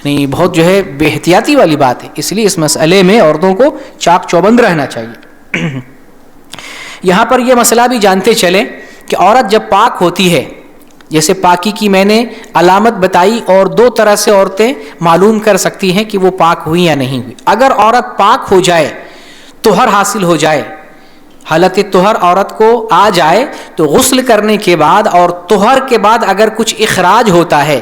نہیں, بہت جو ہے بے احتیاطی والی بات ہے. اس لیے اس مسئلے میں عورتوں کو چاق چوبند رہنا چاہیے. یہاں پر یہ مسئلہ بھی جانتے چلیں کہ عورت جب پاک ہوتی ہے, جیسے پاکی کی میں نے علامت بتائی, اور 2 طرح سے عورتیں معلوم کر سکتی ہیں کہ وہ پاک ہوئی یا نہیں ہوئی. اگر عورت پاک ہو جائے, طہر حاصل ہو جائے, حالت طہر عورت کو آ جائے, تو غسل کرنے کے بعد اور طہر کے بعد اگر کچھ اخراج ہوتا ہے,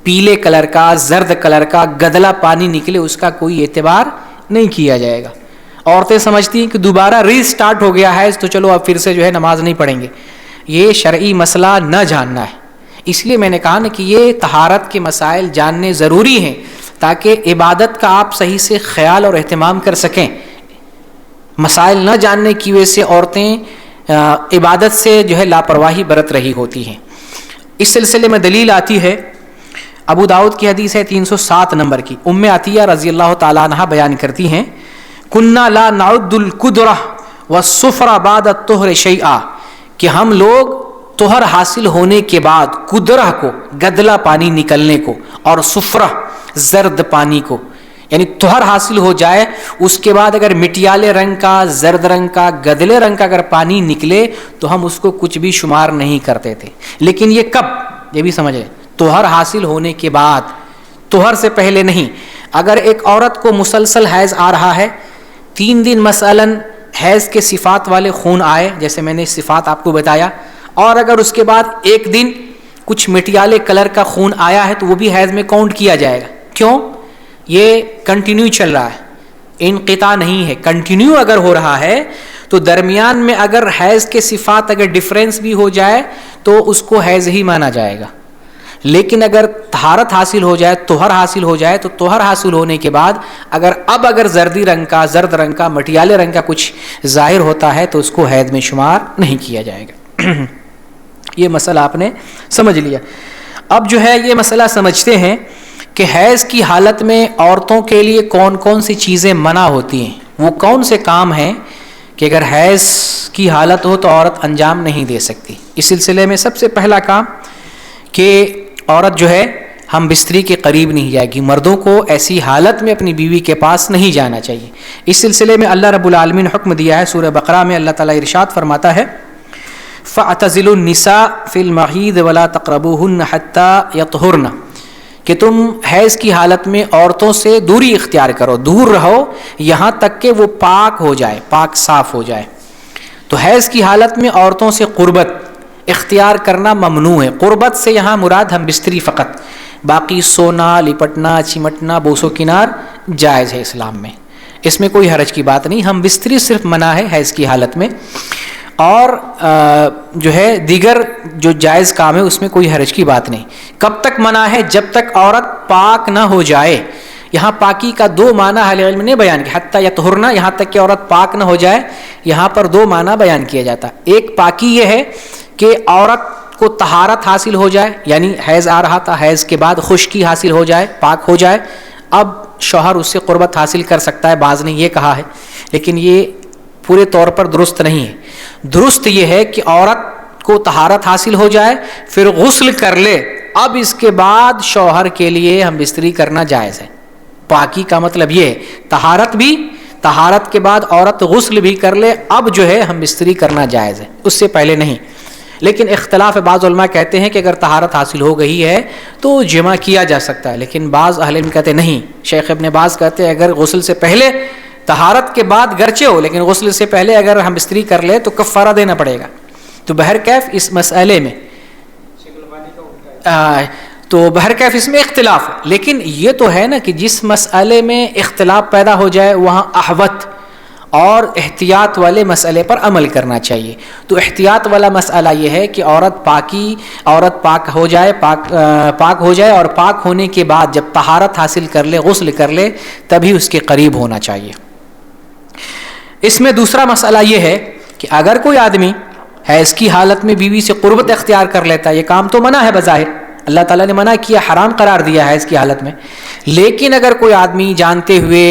پیلے کلر کا, زرد کلر کا گدلا پانی نکلے, اس کا کوئی اعتبار نہیں کیا جائے گا. عورتیں سمجھتی ہیں کہ دوبارہ ری سٹارٹ ہو گیا ہے تو چلو اب پھر سے جو ہے نماز نہیں پڑھیں گے. یہ شرعی مسئلہ نہ جاننا ہے. اس لیے میں نے کہا نا کہ یہ طہارت کے مسائل جاننے ضروری ہیں تاکہ عبادت کا آپ صحیح سے خیال اور اہتمام کر سکیں. مسائل نہ جاننے کی وجہ سے عورتیں عبادت سے جو ہے لاپرواہی برت رہی ہوتی ہیں. اس سلسلے میں دلیل آتی ہے, ابو داؤد کی حدیث ہے 307 نمبر کی. ام عطیہ رضی اللہ تعالیٰ عنہ بیان کرتی ہیں, کنا لا نعد القدرہ والصفرہ بعد الطہر شیئا, کہ ہم لوگ طہر حاصل ہونے کے بعد قدرہ کو, گدلا پانی نکلنے کو, اور صفرہ زرد پانی کو, یعنی طہر حاصل ہو جائے اس کے بعد اگر مٹیالے رنگ کا, زرد رنگ کا, گدلے رنگ کا اگر پانی نکلے تو ہم اس کو کچھ بھی شمار نہیں کرتے تھے. لیکن یہ کب, یہ بھی سمجھے, طہر حاصل ہونے کے بعد, طہر سے پہلے نہیں. اگر ایک عورت کو مسلسل حیض آ رہا ہے, 3 دن مثلاً حیض کے صفات والے خون آئے, جیسے میں نے صفات آپ کو بتایا, اور اگر اس کے بعد 1 دن کچھ مٹیالے کلر کا خون آیا ہے تو وہ بھی حیض میں کاؤنٹ کیا جائے گا. کیوں؟ یہ کنٹینیو چل رہا ہے, انقطاع نہیں ہے. کنٹینیو اگر ہو رہا ہے تو درمیان میں اگر حیض کے صفات اگر ڈفرینس بھی ہو جائے تو اس کو حیض ہی مانا جائے گا. لیکن اگر طہارت حاصل ہو جائے, طہر حاصل ہو جائے, تو طہر حاصل ہونے کے بعد اگر زردی رنگ کا, زرد رنگ کا, مٹیالے رنگ کا کچھ ظاہر ہوتا ہے تو اس کو حیض میں شمار نہیں کیا جائے گا. یہ مسئلہ آپ نے سمجھ لیا. اب جو ہے یہ مسئلہ سمجھتے ہیں کہ حیض کی حالت میں عورتوں کے لیے کون کون سی چیزیں منع ہوتی ہیں, وہ کون سے کام ہیں کہ اگر حیض کی حالت ہو تو عورت انجام نہیں دے سکتی. اس سلسلے میں سب سے پہلا کام کہ عورت جو ہے ہم بستری کے قریب نہیں جائے گی. مردوں کو ایسی حالت میں اپنی بیوی کے پاس نہیں جانا چاہیے. اس سلسلے میں اللہ رب العالمین نے حکم دیا ہے. سورہ بقرہ میں اللہ تعالیٰ ارشاد فرماتا ہے, فَاعْتَزِلُوا النِّسَاءَ فِي الْمَحِيضِ وَلَا تَقْرَبُوهُنَّ حَتَّى يَطْهُرْنَ, کہ تم حیض کی حالت میں عورتوں سے دوری اختیار کرو, دور رہو یہاں تک کہ وہ پاک ہو جائے, پاک صاف ہو جائے. تو حیض کی حالت میں عورتوں سے قربت اختیار کرنا ممنوع ہے. قربت سے یہاں مراد ہم بستری فقط, باقی سونا, لپٹنا, چمٹنا, بوسو کنار جائز ہے اسلام میں، اس میں کوئی حرج کی بات نہیں. ہم بستری صرف منع ہے حیض کی حالت میں، اور جو ہے دیگر جو جائز کام ہے اس میں کوئی حرج کی بات نہیں. کب تک منع ہے؟ جب تک عورت پاک نہ ہو جائے. یہاں پاکی کا دو معنی اہل علم نے بیان کیا، حتیٰ یطہرنا، یہاں تک کہ عورت پاک نہ ہو جائے. یہاں پر دو معنی بیان کیا جاتا. ایک پاکی یہ ہے کہ عورت کو طہارت حاصل ہو جائے، یعنی حیض آ رہا تھا، حیض کے بعد خشکی حاصل ہو جائے، پاک ہو جائے، اب شوہر اس سے قربت حاصل کر سکتا ہے. بعض نے یہ کہا ہے، لیکن یہ پورے طور پر درست نہیں ہے. درست یہ ہے کہ عورت کو طہارت حاصل ہو جائے، پھر غسل کر لے، اب اس کے بعد شوہر کے لیے ہم بستری کرنا جائز ہے. پاکی کا مطلب یہ ہے طہارت بھی، طہارت کے بعد عورت غسل بھی کر لے، اب جو ہے ہم بستری کرنا جائز ہے، اس سے پہلے نہیں. لیکن اختلاف ہے، بعض علماء کہتے ہیں کہ اگر طہارت حاصل ہو گئی ہے تو جمع کیا جا سکتا ہے، لیکن بعض اہل علم کہتے ہیں نہیں. شیخ ابن باز کہتے ہیں اگر غسل سے پہلے، طہارت کے بعد گرچہ ہو لیکن غسل سے پہلے اگر ہم بستری کر لے تو کفارہ دینا پڑے گا. تو بہرکیف اس مسئلے میں تو بہرکیف اس میں اختلاف ہے. لیکن یہ تو ہے نا کہ جس مسئلے میں اختلاف پیدا ہو جائے وہاں احوط اور احتیاط والے مسئلے پر عمل کرنا چاہیے. تو احتیاط والا مسئلہ یہ ہے کہ عورت پاک ہو جائے، پاک ہو جائے، اور پاک ہونے کے بعد جب طہارت حاصل کر لے، غسل کر لے، تبھی اس کے قریب ہونا چاہیے. اس میں دوسرا مسئلہ یہ ہے کہ اگر کوئی آدمی حیض کی حالت میں بیوی سے قربت اختیار کر لیتا ہے، یہ کام تو منع ہے بظاہر، اللہ تعالیٰ نے منع کیا، حرام قرار دیا حیض کی حالت میں. لیکن اگر کوئی آدمی جانتے ہوئے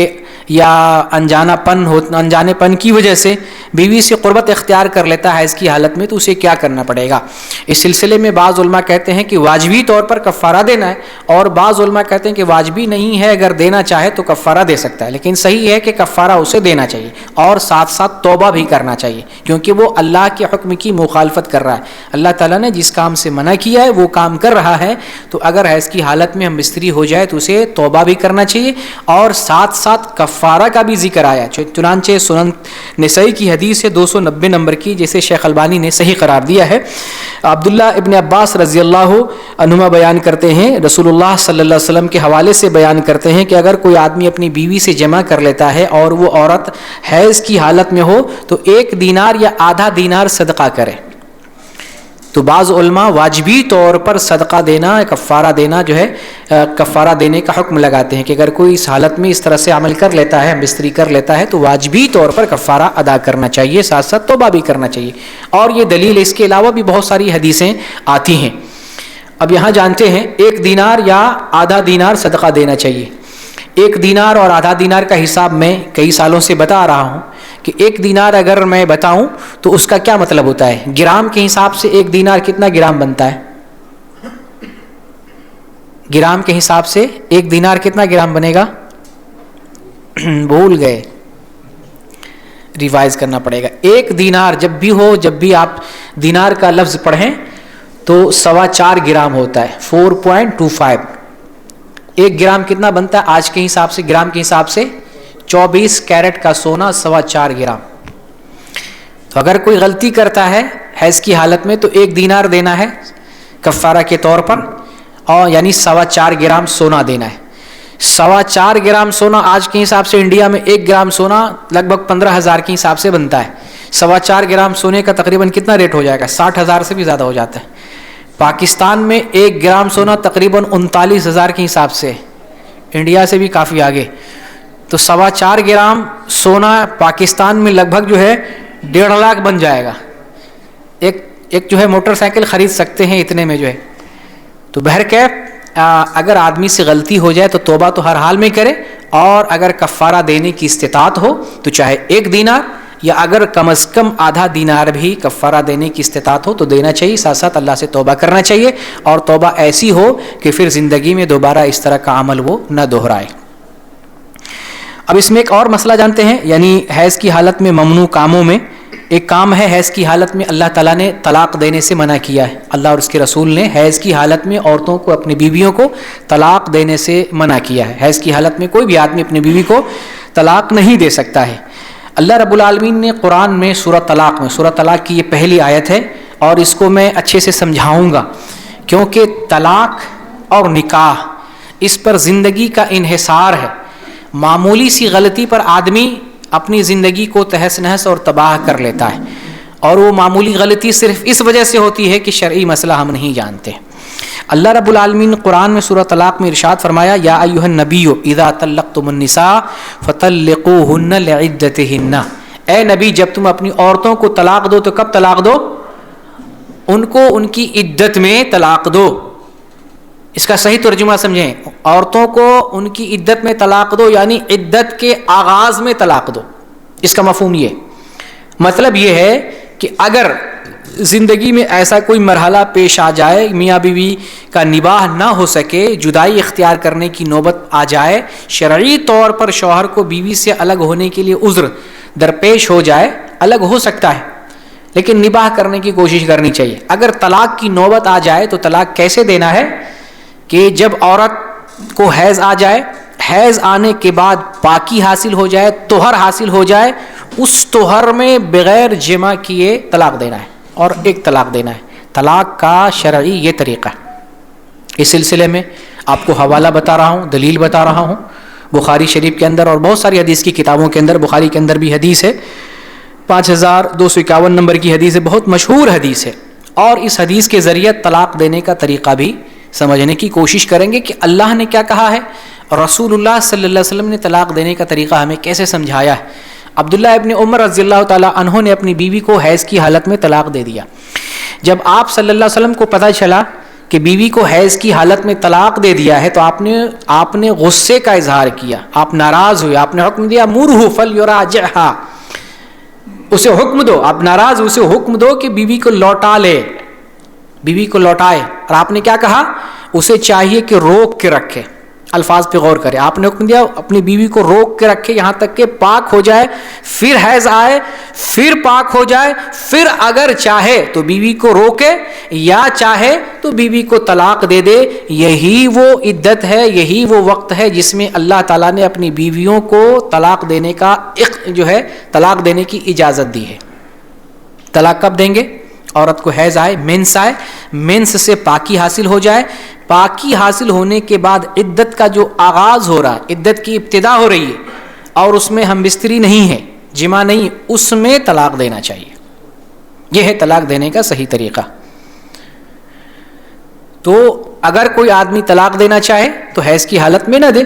یا انجانے پن کی وجہ سے بیوی سے قربت اختیار کر لیتا ہے حیض کی حالت میں، تو اسے کیا کرنا پڑے گا؟ اس سلسلے میں بعض علماء کہتے ہیں کہ واجبی طور پر کفارہ دینا ہے، اور بعض علماء کہتے ہیں کہ واجبی نہیں ہے، اگر دینا چاہے تو کفارہ دے سکتا ہے. لیکن صحیح ہے کہ کفارہ اسے دینا چاہیے، اور ساتھ ساتھ توبہ بھی کرنا چاہیے، کیونکہ وہ اللہ کے حکم کی مخالفت کر رہا ہے. اللہ تعالیٰ نے جس کام سے منع کیا ہے وہ کام کر رہا ہے. تو اگر حیض کی حالت میں ہم بستری ہو جائے تو اسے توبہ بھی کرنا چاہیے، اور ساتھ ساتھ کفارہ کا بھی ذکر آیا. چنانچہ سنن نسائی کی حدیث ہے 290 نمبر کی، جسے شیخ البانی نے صحیح قرار دیا ہے. عبداللہ ابن عباس رضی اللہ عنہما بیان کرتے ہیں، رسول اللہ صلی اللہ علیہ وسلم کے حوالے سے بیان کرتے ہیں کہ اگر کوئی آدمی اپنی بیوی سے جمع کر لیتا ہے اور وہ عورت حیض کی حالت میں ہو تو 1 دینار یا آدھا دینار صدقہ کرے. تو بعض علماء واجبی طور پر صدقہ دینا، کفارہ دینا جو ہے، کفارہ دینے کا حکم لگاتے ہیں کہ اگر کوئی اس حالت میں اس طرح سے عمل کر لیتا ہے، بستری کر لیتا ہے، تو واجبی طور پر کفارہ ادا کرنا چاہیے، ساتھ ساتھ توبہ بھی کرنا چاہیے. اور یہ دلیل، اس کے علاوہ بھی بہت ساری حدیثیں آتی ہیں. اب یہاں جانتے ہیں 1 دینار یا آدھا دینار صدقہ دینا چاہیے. 1 دینار اور آدھا دینار کا حساب میں کئی سالوں سے بتا رہا ہوں کہ 1 دینار اگر میں بتاؤں تو اس کا کیا مطلب ہوتا ہے. گرام کے حساب سے 1 دینار کتنا گرام بنتا ہے؟ گرام کے حساب سے 1 دینار کتنا گرام بنے گا؟ بھول گئے، ریوائز کرنا پڑے گا. 1 دینار جب بھی ہو، جب بھی آپ دینار کا لفظ پڑھیں تو 4.25 گرام ہوتا ہے، 4.25. 1 گرام کتنا بنتا ہے آج کے حساب سے؟ گرام کے حساب سے 24 کیرٹ کا سونا 4.25 گرام. تو اگر کوئی غلطی کرتا ہے حیض کی حالت میں تو 1 دینار دینا ہے کفارہ کے طور پر، اور یعنی 4.25 گرام سونا دینا ہے. 4.25 گرام سونا آج کے حساب سے انڈیا میں 1 گرام سونا لگ بھگ 15,000 کے حساب سے بنتا ہے. 4.25 گرام سونے کا تقریباً کتنا ریٹ ہو جائے گا؟ 60,000 سے بھی زیادہ ہو جاتا ہے. پاکستان میں 1 گرام سونا تقریباً 39,000 کے حساب سے، انڈیا سے بھی کافی آگے. تو 4.25 گرام سونا پاکستان میں لگ بھگ جو ہے 1.5 لاکھ بن جائے گا. ایک جو ہے موٹر سائیکل خرید سکتے ہیں اتنے میں جو ہے. تو بہرکیف اگر آدمی سے غلطی ہو جائے تو توبہ تو ہر حال میں کرے، اور اگر کفارہ دینے کی استطاعت ہو تو چاہے 1 دینار یا اگر کم از کم آدھا دینار بھی کفارہ دینے کی استطاعت ہو تو دینا چاہیے. ساتھ ساتھ اللہ سے توبہ کرنا چاہیے، اور توبہ ایسی ہو کہ پھر زندگی میں دوبارہ اس طرح کا عمل وہ نہ دہرائے. اب اس میں ایک اور مسئلہ جانتے ہیں، یعنی حیض کی حالت میں ممنوع کاموں میں ایک کام ہے، حیض کی حالت میں اللہ تعالیٰ نے طلاق دینے سے منع کیا ہے. اللہ اور اس کے رسول نے حیض کی حالت میں عورتوں کو، اپنی بیویوں کو طلاق دینے سے منع کیا ہے. حیض کی حالت میں کوئی بھی آدمی اپنی بیوی کو طلاق نہیں دے سکتا ہے. اللہ رب العالمین نے قرآن میں سورہ طلاق کی یہ پہلی آیت ہے، اور اس کو میں اچھے سے سمجھاؤں گا کیونکہ طلاق اور نکاح اس پر زندگی کا انحصار ہے، معمولی سی غلطی پر آدمی اپنی زندگی کو تہس نہس اور تباہ کر لیتا ہے، اور وہ معمولی غلطی صرف اس وجہ سے ہوتی ہے کہ شرعی مسئلہ ہم نہیں جانتے۔ اللہ رب العالمین نے قرآن میں سورۃ طلاق میں ارشاد فرمایا، یا ایھا النبی اذا طلقتم النساء فطلقوہن لعدتہن، اے نبی جب تم اپنی عورتوں کو طلاق دو تو کب طلاق دو؟ ان کو ان کی عدت میں طلاق دو۔ اس کا صحیح ترجمہ سمجھیں، عورتوں کو ان کی عدت میں طلاق دو یعنی عدت کے آغاز میں طلاق دو۔ اس کا مفہوم یہ مطلب یہ ہے کہ اگر زندگی میں ایسا کوئی مرحلہ پیش آ جائے، میاں بیوی کا نباہ نہ ہو سکے، جدائی اختیار کرنے کی نوبت آ جائے، شرعی طور پر شوہر کو بیوی سے الگ ہونے کے لیے عذر درپیش ہو جائے، الگ ہو سکتا ہے لیکن نباہ کرنے کی کوشش کرنی چاہیے۔ اگر طلاق کی نوبت آ جائے تو طلاق کیسے دینا ہے کہ جب عورت کو حیض آ جائے، حیض آنے کے بعد پاکی حاصل ہو جائے، طہر حاصل ہو جائے، اس طہر میں بغیر جمع کیے طلاق دینا ہے اور ایک طلاق دینا ہے۔ طلاق کا شرعی یہ طریقہ ہے۔ اس سلسلے میں آپ کو حوالہ بتا رہا ہوں، دلیل بتا رہا ہوں، بخاری شریف کے اندر اور بہت ساری حدیث کی کتابوں کے اندر، بخاری کے اندر بھی حدیث ہے، 5251 نمبر کی حدیث ہے، بہت مشہور حدیث ہے، اور اس حدیث کے ذریعے طلاق دینے کا طریقہ بھی سمجھنے کی کوشش کریں گے کہ اللہ نے کیا کہا ہے اور رسول اللہ صلی اللہ علیہ وسلم نے طلاق دینے کا طریقہ ہمیں کیسے سمجھایا ہے۔ عبداللہ ابن عمر رضی اللہ تعالی عنہ نے اپنی بیوی کو حیض کی حالت میں طلاق دے دیا۔ جب آپ صلی اللہ علیہ وسلم کو پتہ چلا کہ بیوی کو حیض کی حالت میں طلاق دے دیا ہے تو آپ نے غصے کا اظہار کیا، آپ ناراض ہوئے، آپ نے حکم دیا مرہ فلیراجعھا، اسے حکم دو، آپ ناراض اسے حکم دو کہ بیوی کو لوٹا لے، بیوی کو لوٹائے۔ اور آپ نے کیا کہا؟ اسے چاہیے کہ روک کے رکھے، الفاظ پہ غور کرے۔ آپ نے حکم دیا اپنی بیوی کو روک کے رکھے یہاں تک کہ پاک ہو جائے، پھر حیض آئے، پھر پاک ہو جائے، پھر اگر چاہے تو بیوی کو روکے یا چاہے تو بیوی کو طلاق دے دے۔ یہی وہ عدت ہے، یہی وہ وقت ہے جس میں اللہ تعالیٰ نے اپنی بیویوں کو طلاق دینے کا طلاق دینے کی اجازت دی ہے۔ طلاق کب دیں گے؟ عورت کو حیض آئے، مینس آئے، مینس سے پاکی حاصل ہو جائے، پاکی حاصل ہونے کے بعد عدت کا جو آغاز ہو رہا ہے، عدت کی ابتدا ہو رہی ہے اور اس میں ہم بستری نہیں ہے، جمع نہیں، اس میں طلاق دینا چاہیے۔ یہ ہے طلاق دینے کا صحیح طریقہ۔ تو اگر کوئی آدمی طلاق دینا چاہے تو حیض کی حالت میں نہ دے،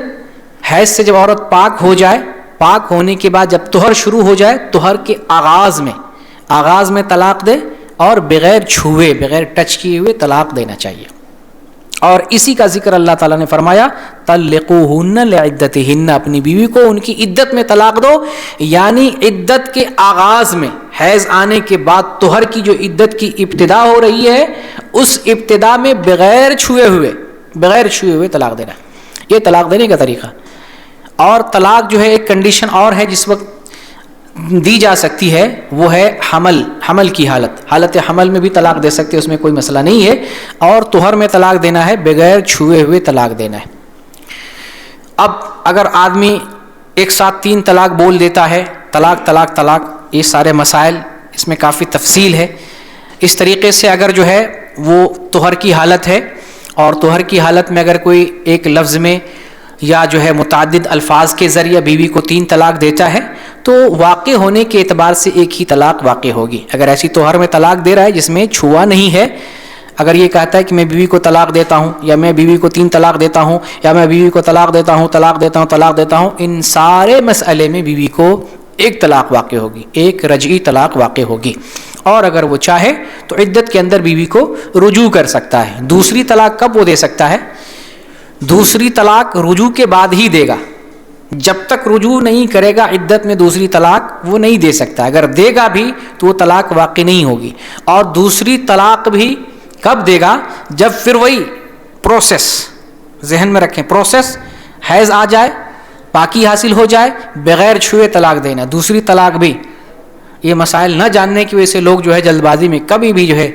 حیض سے جب عورت پاک ہو جائے، پاک ہونے کے بعد جب طہر شروع ہو جائے، طہر کے آغاز میں طلاق دے اور بغیر چھوئے، بغیر ٹچ کیے ہوئے طلاق دینا چاہیے۔ اور اسی کا ذکر اللہ تعالیٰ نے فرمایا طلقوہن لعدتہن، اپنی بیوی کو ان کی عدت میں طلاق دو، یعنی عدت کے آغاز میں، حیض آنے کے بعد طہر کی جو عدت کی ابتدا ہو رہی ہے اس ابتدا میں بغیر چھوئے ہوئے طلاق دینا، یہ طلاق دینے کا طریقہ۔ اور طلاق جو ہے ایک کنڈیشن اور ہے جس وقت دی جا سکتی ہے، وہ ہے حمل کی حالت حمل میں بھی طلاق دے سکتے، اس میں کوئی مسئلہ نہیں ہے، اور طہر میں طلاق دینا ہے، بغیر چھوئے ہوئے طلاق دینا ہے۔ اب اگر آدمی ایک ساتھ 3 طلاق بول دیتا ہے، طلاق، یہ سارے مسائل، اس میں کافی تفصیل ہے۔ اس طریقے سے اگر جو ہے وہ طہر کی حالت ہے اور طہر کی حالت میں اگر کوئی ایک لفظ میں یا جو ہے متعدد الفاظ کے ذریعے بیوی کو 3 طلاق دیتا ہے تو واقع ہونے کے اعتبار سے ایک ہی طلاق واقع ہوگی۔ اگر ایسی طہر میں طلاق دے رہا ہے جس میں چھوا نہیں ہے، اگر یہ کہتا ہے کہ میں بیوی کو طلاق دیتا ہوں یا میں بیوی کو 3 طلاق دیتا ہوں یا میں بیوی کو طلاق دیتا ہوں، ان سارے مسئلے میں بیوی کو ایک طلاق واقع ہوگی، ایک رجعی طلاق واقع ہوگی، اور اگر وہ چاہے تو عدت کے اندر بیوی کو رجوع کر سکتا ہے۔ دوسری طلاق کب وہ دے سکتا ہے؟ دوسری طلاق رجوع کے بعد ہی دے گا، جب تک رجوع نہیں کرے گا عدت میں دوسری طلاق وہ نہیں دے سکتا، اگر دے گا بھی تو وہ طلاق واقع نہیں ہوگی۔ اور دوسری طلاق بھی کب دے گا؟ جب پھر وہی پروسیس، ذہن میں رکھیں پروسیس، حیض آ جائے، پاکی حاصل ہو جائے، بغیر چھوئے طلاق دینا۔ دوسری طلاق بھی، یہ مسائل نہ جاننے کی وجہ سے لوگ جو ہے جلد بازی میں کبھی بھی جو ہے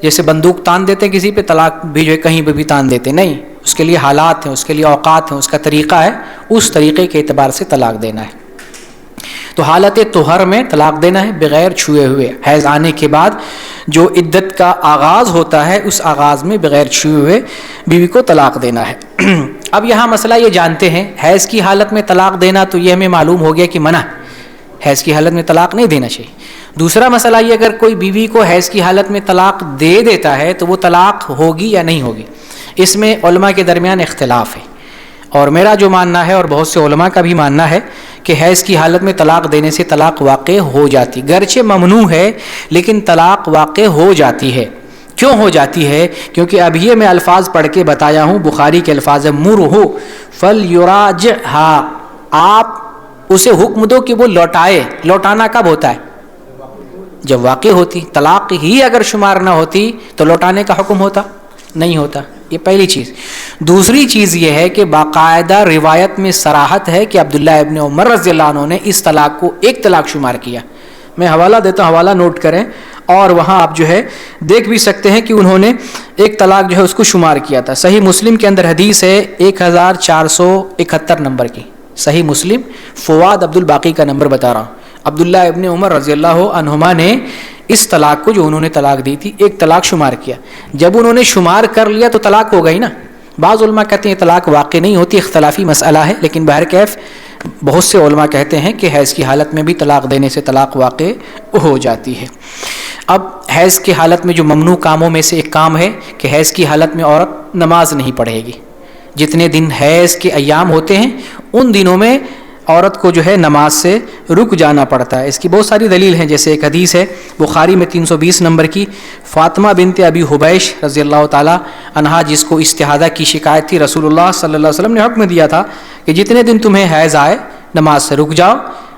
جیسے بندوق تان دیتے ہیں کسی پہ، طلاق بھی جو ہے کہیں پہ بھی تان دیتے نہیں، اس کے لیے حالات ہیں، اس کے لیے اوقات ہیں، اس کا طریقہ ہے، اس طریقے کے اعتبار سے طلاق دینا ہے۔ تو حالت طہر میں طلاق دینا ہے بغیر چھوئے ہوئے. حیض آنے کے بعد جو عدت کا آغاز ہوتا ہے اس آغاز میں بغیر چھوئے ہوئے بیوی کو طلاق دینا ہے. اب یہاں مسئلہ یہ جانتے ہیں حیض کی حالت میں طلاق دینا تو یہ ہمیں معلوم ہو گیا کہ منع، حیض کی حالت میں طلاق نہیں دینا چاہیے. دوسرا مسئلہ یہ اگر کوئی بیوی کو حیض کی حالت میں طلاق دے دیتا ہے تو وہ طلاق ہوگی یا نہیں ہوگی، اس میں علماء کے درمیان اختلاف ہے. اور میرا جو ماننا ہے اور بہت سے علماء کا بھی ماننا ہے کہ حیض کی حالت میں طلاق دینے سے طلاق واقع ہو جاتی، گرچہ ممنوع ہے لیکن طلاق واقع ہو جاتی ہے. کیوں ہو جاتی ہے؟ کیونکہ اب یہ میں الفاظ پڑھ کے بتایا ہوں، بخاری کے الفاظ ہیں مُرْهُ فَلْيُرَاجِعْهَا، آپ اسے حکم دو کہ وہ لوٹائے. لوٹانا کب ہوتا ہے؟ جب واقع ہوتی. طلاق ہی اگر شمار نہ ہوتی تو لوٹانے کا حکم ہوتا؟ نہیں ہوتا. یہ پہلی چیز. دوسری چیز یہ ہے کہ باقاعدہ روایت میں صراحت ہے کہ عبداللہ ابن عمر رضی اللہ عنہ نے اس طلاق کو ایک طلاق شمار کیا. میں حوالہ دیتا ہوں، حوالہ نوٹ کریں، اور وہاں آپ جو ہے دیکھ بھی سکتے ہیں کہ انہوں نے ایک طلاق جو ہے اس کو شمار کیا تھا. صحیح مسلم کے اندر حدیث ہے 1471 نمبر کی. صحیح مسلم، فواد عبد الباقی کا نمبر بتا رہا ہوں. عبداللہ ابن عمر رضی اللہ عنہما نے اس طلاق کو جو انہوں نے طلاق دی تھی ایک طلاق شمار کیا. جب انہوں نے شمار کر لیا تو طلاق ہو گئی نا. بعض علماء کہتے ہیں طلاق واقع نہیں ہوتی، اختلافی مسئلہ ہے، لیکن بہرکیف بہت سے علماء کہتے ہیں کہ حیض کی حالت میں بھی طلاق دینے سے طلاق واقع ہو جاتی ہے. اب حیض کی حالت میں جو ممنوع کاموں میں سے ایک کام ہے کہ حیض کی حالت میں عورت نماز نہیں پڑھے گی. جتنے دن حیض کے ایام ہوتے ہیں ان دنوں میں عورت کو جو ہے نماز سے رک جانا پڑتا ہے. اس کی بہت ساری دلیل ہیں، جیسے ایک حدیث ہے بخاری میں 320 نمبر کی، فاطمہ بنت ابی حبیش رضی اللہ تعالی عنہا، جس کو استحاضہ کی شکایت تھی، رسول اللہ صلی اللہ علیہ وسلم نے حکم دیا تھا کہ جتنے دن تمہیں حیض آئے نماز سے رک جاؤ،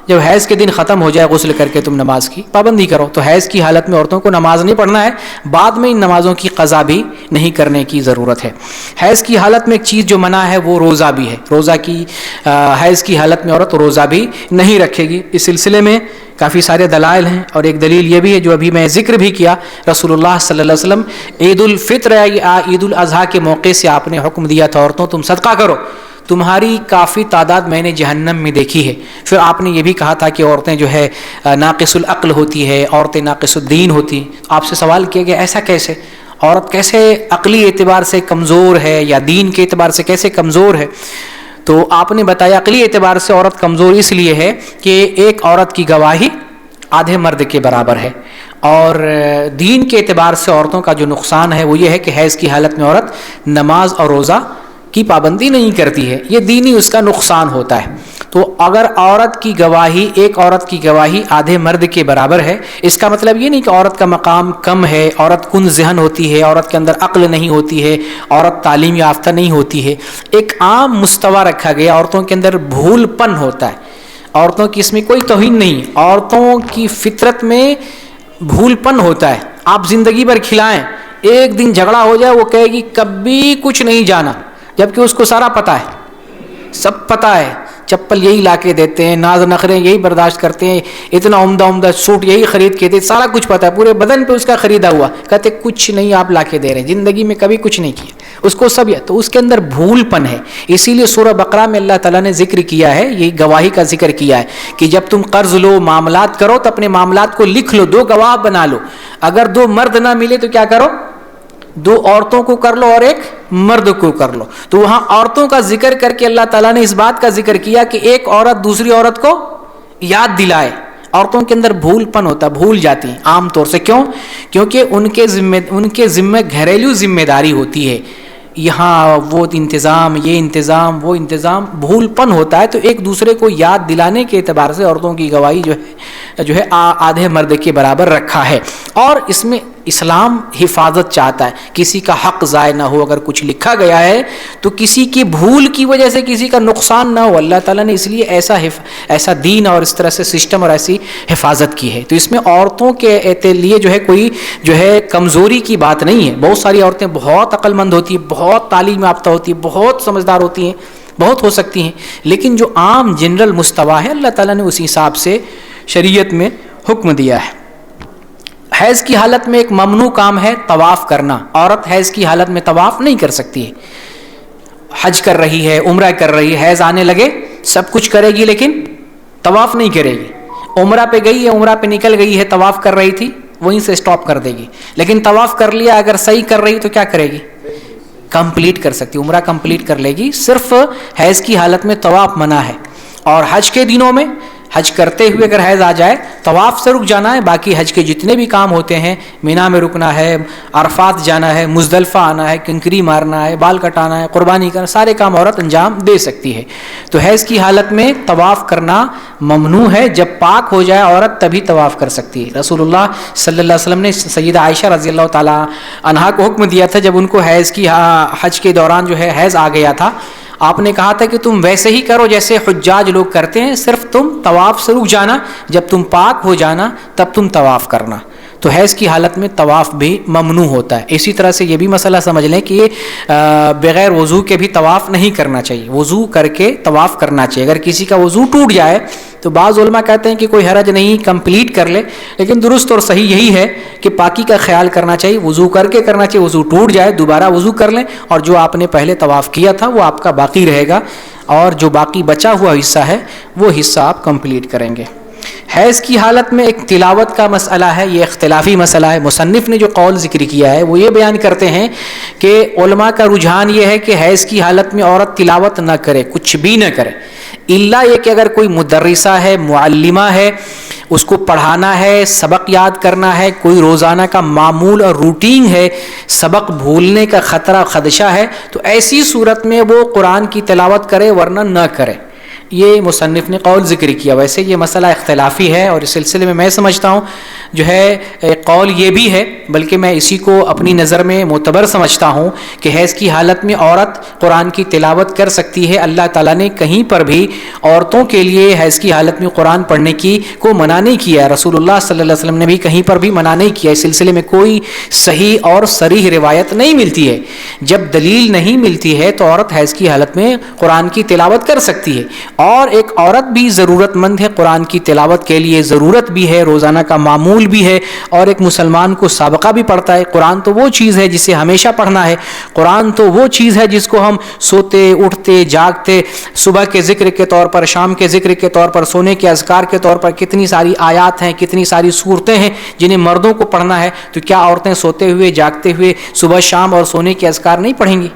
جب حیض کے دن ختم ہو جائے غسل کر کے تم نماز کی پابندی کرو. تو حیض کی حالت میں عورتوں کو نماز نہیں پڑھنا ہے، بعد میں ان نمازوں کی قضا بھی نہیں کرنے کی ضرورت ہے. حیض کی حالت میں ایک چیز جو منع ہے وہ روزہ بھی ہے. روزہ کی حیض کی حالت میں عورت روزہ بھی نہیں رکھے گی. اس سلسلے میں کافی سارے دلائل ہیں، اور ایک دلیل یہ بھی ہے جو ابھی میں ذکر بھی کیا، رسول اللہ صلی اللہ علیہ وسلم عید الفطر یا عید الاضحیٰ کے موقع سے آپ نے حکم دیا تھا عورتوں تم صدقہ کرو، تمہاری کافی تعداد میں نے جہنم میں دیکھی ہے. پھر آپ نے یہ بھی کہا تھا کہ عورتیں جو ہے ناقص العقل ہوتی ہے، عورتیں ناقص الدین ہوتی. آپ سے سوال کیا گیا ایسا کیسے؟ عورت کیسے عقلی اعتبار سے کمزور ہے یا دین کے اعتبار سے کیسے کمزور ہے؟ تو آپ نے بتایا عقلی اعتبار سے عورت کمزور اس لیے ہے کہ ایک عورت کی گواہی آدھے مرد کے برابر ہے، اور دین کے اعتبار سے عورتوں کا جو نقصان ہے وہ یہ ہے کہ حیض کی حالت میں عورت نماز اور روزہ کی پابندی نہیں کرتی ہے، یہ دینی اس کا نقصان ہوتا ہے. تو اگر عورت کی گواہی، ایک عورت کی گواہی آدھے مرد کے برابر ہے، اس کا مطلب یہ نہیں کہ عورت کا مقام کم ہے، عورت کن ذہن ہوتی ہے، عورت کے اندر عقل نہیں ہوتی ہے، عورت تعلیم یافتہ نہیں ہوتی ہے. ایک عام مستوی رکھا گیا، عورتوں کے اندر بھول پن ہوتا ہے. عورتوں کی اس میں کوئی توہین نہیں، عورتوں کی فطرت میں بھول پن ہوتا ہے. آپ زندگی بھر کھلائیں، ایک دن جھگڑا ہو جائے وہ کہے گی کبھی کچھ نہیں جانا، جبکہ اس کو سارا پتہ ہے، سب پتہ ہے. چپل یہی لا کے دیتے ہیں، ناز نخرے یہی برداشت کرتے ہیں، اتنا عمدہ سوٹ یہی خرید کے دیتے، سارا کچھ پتہ ہے، پورے بدن پہ اس کا خریدا ہوا، کہتے کچھ نہیں آپ لا کے دے رہے ہیں، زندگی میں کبھی کچھ نہیں کیا اس کو سب. تو اس کے اندر بھول پن ہے. اسی لیے سورہ بقرہ میں اللہ تعالیٰ نے ذکر کیا ہے، یہ گواہی کا ذکر کیا ہے کہ جب تم قرض لو، معاملات کرو تو اپنے معاملات کو لکھ لو، دو گواہ بنا لو. اگر دو مرد نہ ملے تو کیا کرو؟ دو عورتوں کو کر لو اور ایک مرد کو کر لو. تو وہاں عورتوں کا ذکر کر کے اللہ تعالیٰ نے اس بات کا ذکر کیا کہ ایک عورت دوسری عورت کو یاد دلائے. عورتوں کے اندر بھول پن ہوتا، بھول جاتی ہیں عام طور سے. کیوں؟ کیونکہ ان کے ذمہ گھریلو ذمہ داری ہوتی ہے، یہاں وہ انتظام، یہ انتظام، وہ انتظام، بھول پن ہوتا ہے. تو ایک دوسرے کو یاد دلانے کے اعتبار سے عورتوں کی گواہی جو ہے آدھے مرد کے برابر رکھا ہے. اور اس میں اسلام حفاظت چاہتا ہے، کسی کا حق ضائع نہ ہو. اگر کچھ لکھا گیا ہے تو کسی کی بھول کی وجہ سے کسی کا نقصان نہ ہو. اللہ تعالیٰ نے اس لیے ایسا دین اور اس طرح سے سسٹم اور ایسی حفاظت کی ہے. تو اس میں عورتوں کے لیے جو ہے کوئی جو ہے کمزوری کی بات نہیں ہے. بہت ساری عورتیں بہت عقل مند ہوتی ہیں، بہت تعلیم یافتہ ہوتی ہیں، بہت سمجھدار ہوتی ہیں، بہت ہو سکتی ہیں، لیکن جو عام جنرل مستوی ہے اللہ تعالیٰ نے اسی حساب سے شریعت میں حکم دیا ہے. حیض کی حالت میں ایک ممنوع کام ہے طواف کرنا. عورت حیض کی حالت میں طواف نہیں کر سکتی ہے. حج کر رہی ہے، عمرہ کر رہی ہے، حیض آنے لگے سب کچھ کرے گی لیکن طواف نہیں کرے گی. عمرہ پہ گئی ہے، عمرہ پہ نکل گئی ہے، طواف کر رہی تھی، وہیں سے سٹاپ کر دے گی، لیکن طواف کر لیا، اگر صحیح کر رہی تو کیا کرے گی؟ کمپلیٹ کر سکتی، عمرہ کمپلیٹ کر لے گی. صرف حیض کی حالت میں طواف منع ہے. اور حج کے دنوں میں حج کرتے ہوئے اگر حیض آ جائے طواف سے رک جانا ہے، باقی حج کے جتنے بھی کام ہوتے ہیں، مینا میں رکنا ہے، عرفات جانا ہے، مزدلفہ آنا ہے، کنکری مارنا ہے، بال کٹانا ہے، قربانی کرنا، سارے کام عورت انجام دے سکتی ہے. تو حیض کی حالت میں طواف کرنا ممنوع ہے. جب پاک ہو جائے عورت تبھی طواف کر سکتی ہے. رسول اللہ صلی اللہ علیہ وسلم نے سیدہ عائشہ رضی اللہ تعالیٰ عنہا کو حکم دیا تھا، جب ان کو حیض کی حج کے دوران جو ہے حیض آ گیا تھا، آپ نے کہا تھا کہ تم ویسے ہی کرو جیسے حجاج لوگ کرتے ہیں، صرف تم طواف سے رک جانا، جب تم پاک ہو جانا تب تم طواف کرنا. تو حیض کی حالت میں طواف بھی ممنوع ہوتا ہے. اسی طرح سے یہ بھی مسئلہ سمجھ لیں کہ بغیر وضو کے بھی طواف نہیں کرنا چاہیے، وضو کر کے طواف کرنا چاہیے. اگر کسی کا وضو ٹوٹ جائے تو بعض علماء کہتے ہیں کہ کوئی حرج نہیں، کمپلیٹ کر لے، لیکن درست اور صحیح یہی ہے کہ پاکی کا خیال کرنا چاہیے، وضو کر کے کرنا چاہیے. وضو ٹوٹ جائے دوبارہ وضو کر لیں، اور جو آپ نے پہلے طواف کیا تھا وہ آپ کا باقی رہے گا، اور جو باقی بچا ہوا حصہ ہے وہ حصہ آپ کمپلیٹ کریں گے. حیض کی حالت میں ایک تلاوت کا مسئلہ ہے، یہ اختلافی مسئلہ ہے. مصنف نے جو قول ذکر کیا ہے وہ یہ بیان کرتے ہیں کہ علماء کا رجحان یہ ہے کہ حیض کی حالت میں عورت تلاوت نہ کرے، کچھ بھی نہ کرے، الا یہ کہ اگر کوئی مدرسہ ہے، معلمہ ہے، اس کو پڑھانا ہے، سبق یاد کرنا ہے، کوئی روزانہ کا معمول اور روٹین ہے، سبق بھولنے کا خطرہ خدشہ ہے، تو ایسی صورت میں وہ قرآن کی تلاوت کرے، ورنہ نہ کرے. یہ مصنف نے قول ذکر کیا. ویسے یہ مسئلہ اختلافی ہے، اور اس سلسلے میں سمجھتا ہوں جو ہے قول یہ بھی ہے، بلکہ میں اسی کو اپنی نظر میں معتبر سمجھتا ہوں کہ حیض کی حالت میں عورت قرآن کی تلاوت کر سکتی ہے. اللہ تعالیٰ نے کہیں پر بھی عورتوں کے لیے حیض کی حالت میں قرآن پڑھنے کی کو منع نہیں کیا. رسول اللہ صلی اللہ علیہ وسلم نے بھی کہیں پر بھی منع نہیں کیا. اس سلسلے میں کوئی صحیح اور صریح روایت نہیں ملتی ہے. جب دلیل نہیں ملتی ہے تو عورت حیض کی حالت میں قرآن کی تلاوت کر سکتی ہے. اور ایک عورت بھی ضرورت مند ہے قرآن کی تلاوت کے لیے، ضرورت بھی ہے، روزانہ کا معمول بھی ہے، اور ایک مسلمان کو سابقہ بھی پڑتا ہے. قرآن تو وہ چیز ہے جسے ہمیشہ پڑھنا ہے. قرآن تو وہ چیز ہے جس کو ہم سوتے اٹھتے جاگتے، صبح کے ذکر کے طور پر، شام کے ذکر کے طور پر، سونے کے اذکار کے طور پر، کتنی ساری آیات ہیں، کتنی ساری صورتیں ہیں جنہیں مردوں کو پڑھنا ہے. تو کیا عورتیں سوتے ہوئے جاگتے ہوئے صبح شام اور سونے کے اذکار نہیں پڑھیں گی؟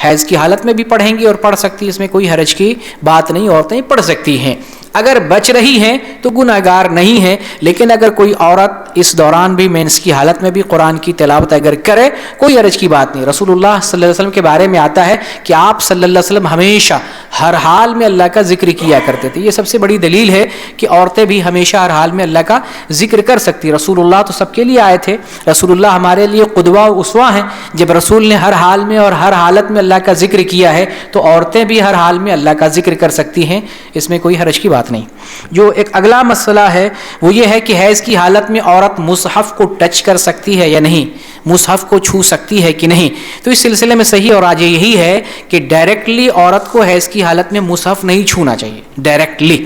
حیض کی حالت میں بھی پڑھیں گی اور پڑھ سکتی، اس میں کوئی حرج کی بات نہیں، عورتیں پڑھ سکتی ہیں. اگر بچ رہی ہیں تو گناہگار نہیں ہیں. لیکن اگر کوئی عورت اس دوران بھی مینس کی حالت میں بھی قرآن کی تلاوت اگر کرے، کوئی حرج کی بات نہیں. رسول اللہ صلی اللہ علیہ وسلم کے بارے میں آتا ہے کہ آپ صلی اللہ علیہ وسلم ہمیشہ ہر حال میں اللہ کا ذکر کیا کرتے تھے. یہ سب سے بڑی دلیل ہے کہ عورتیں بھی ہمیشہ ہر حال میں اللہ کا ذکر کر سکتی. رسول اللہ تو سب کے لیے آئے تھے، رسول اللہ ہمارے لیے قدوہ و اسوہ ہیں. جب رسول نے ہر حال میں اور ہر حالت میں اللہ کا ذکر کیا ہے تو عورتیں بھی ہر حال میں اللہ کا ذکر کر سکتی ہیں، اس میں کوئی حرج کی بات نہیں. جو ایک اگلا مسئلہ ہے وہ یہ ہے کہ حیض کی حالت میں عورت مصحف کو ٹچ کر سکتی ہے یا نہیں، مصحف کو چھو سکتی ہے کہ نہیں. تو اس سلسلے میں صحیح اور راجح یہی ہے کہ ڈائریکٹلی عورت کو حیض کی حالت میں مصحف نہیں چھونا چاہیے ڈائریکٹلی.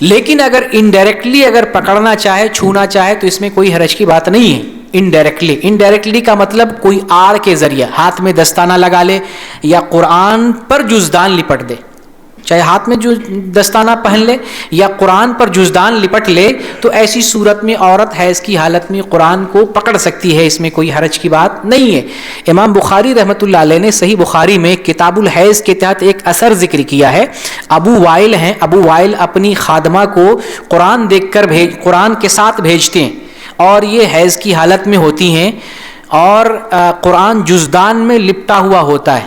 لیکن اگر انڈائریکٹلی اگر پکڑنا چاہے، چھونا چاہے، تو اس میں کوئی حرج کی بات نہیں ہے. انڈائریکٹلی کا مطلب کوئی آڑ کے ذریعے ہاتھ میں دستانہ لگا لے یا قرآن پر جزدان لپٹ دے، چاہے ہاتھ میں جو دستانہ پہن لے یا قرآن پر جزدان لپٹ لے، تو ایسی صورت میں عورت حیض کی حالت میں قرآن کو پکڑ سکتی ہے، اس میں کوئی حرج کی بات نہیں ہے. امام بخاری رحمۃ اللہ علیہ نے صحیح بخاری میں کتاب الحیض کے تحت ایک اثر ذکر کیا ہے. ابو وائل ہیں، ابو وائل اپنی خادمہ کو قرآن دیکھ کر قرآن کے ساتھ بھیجتے ہیں، اور یہ حیض کی حالت میں ہوتی ہیں اور قرآن جزدان میں لپٹا ہوا ہوتا ہے.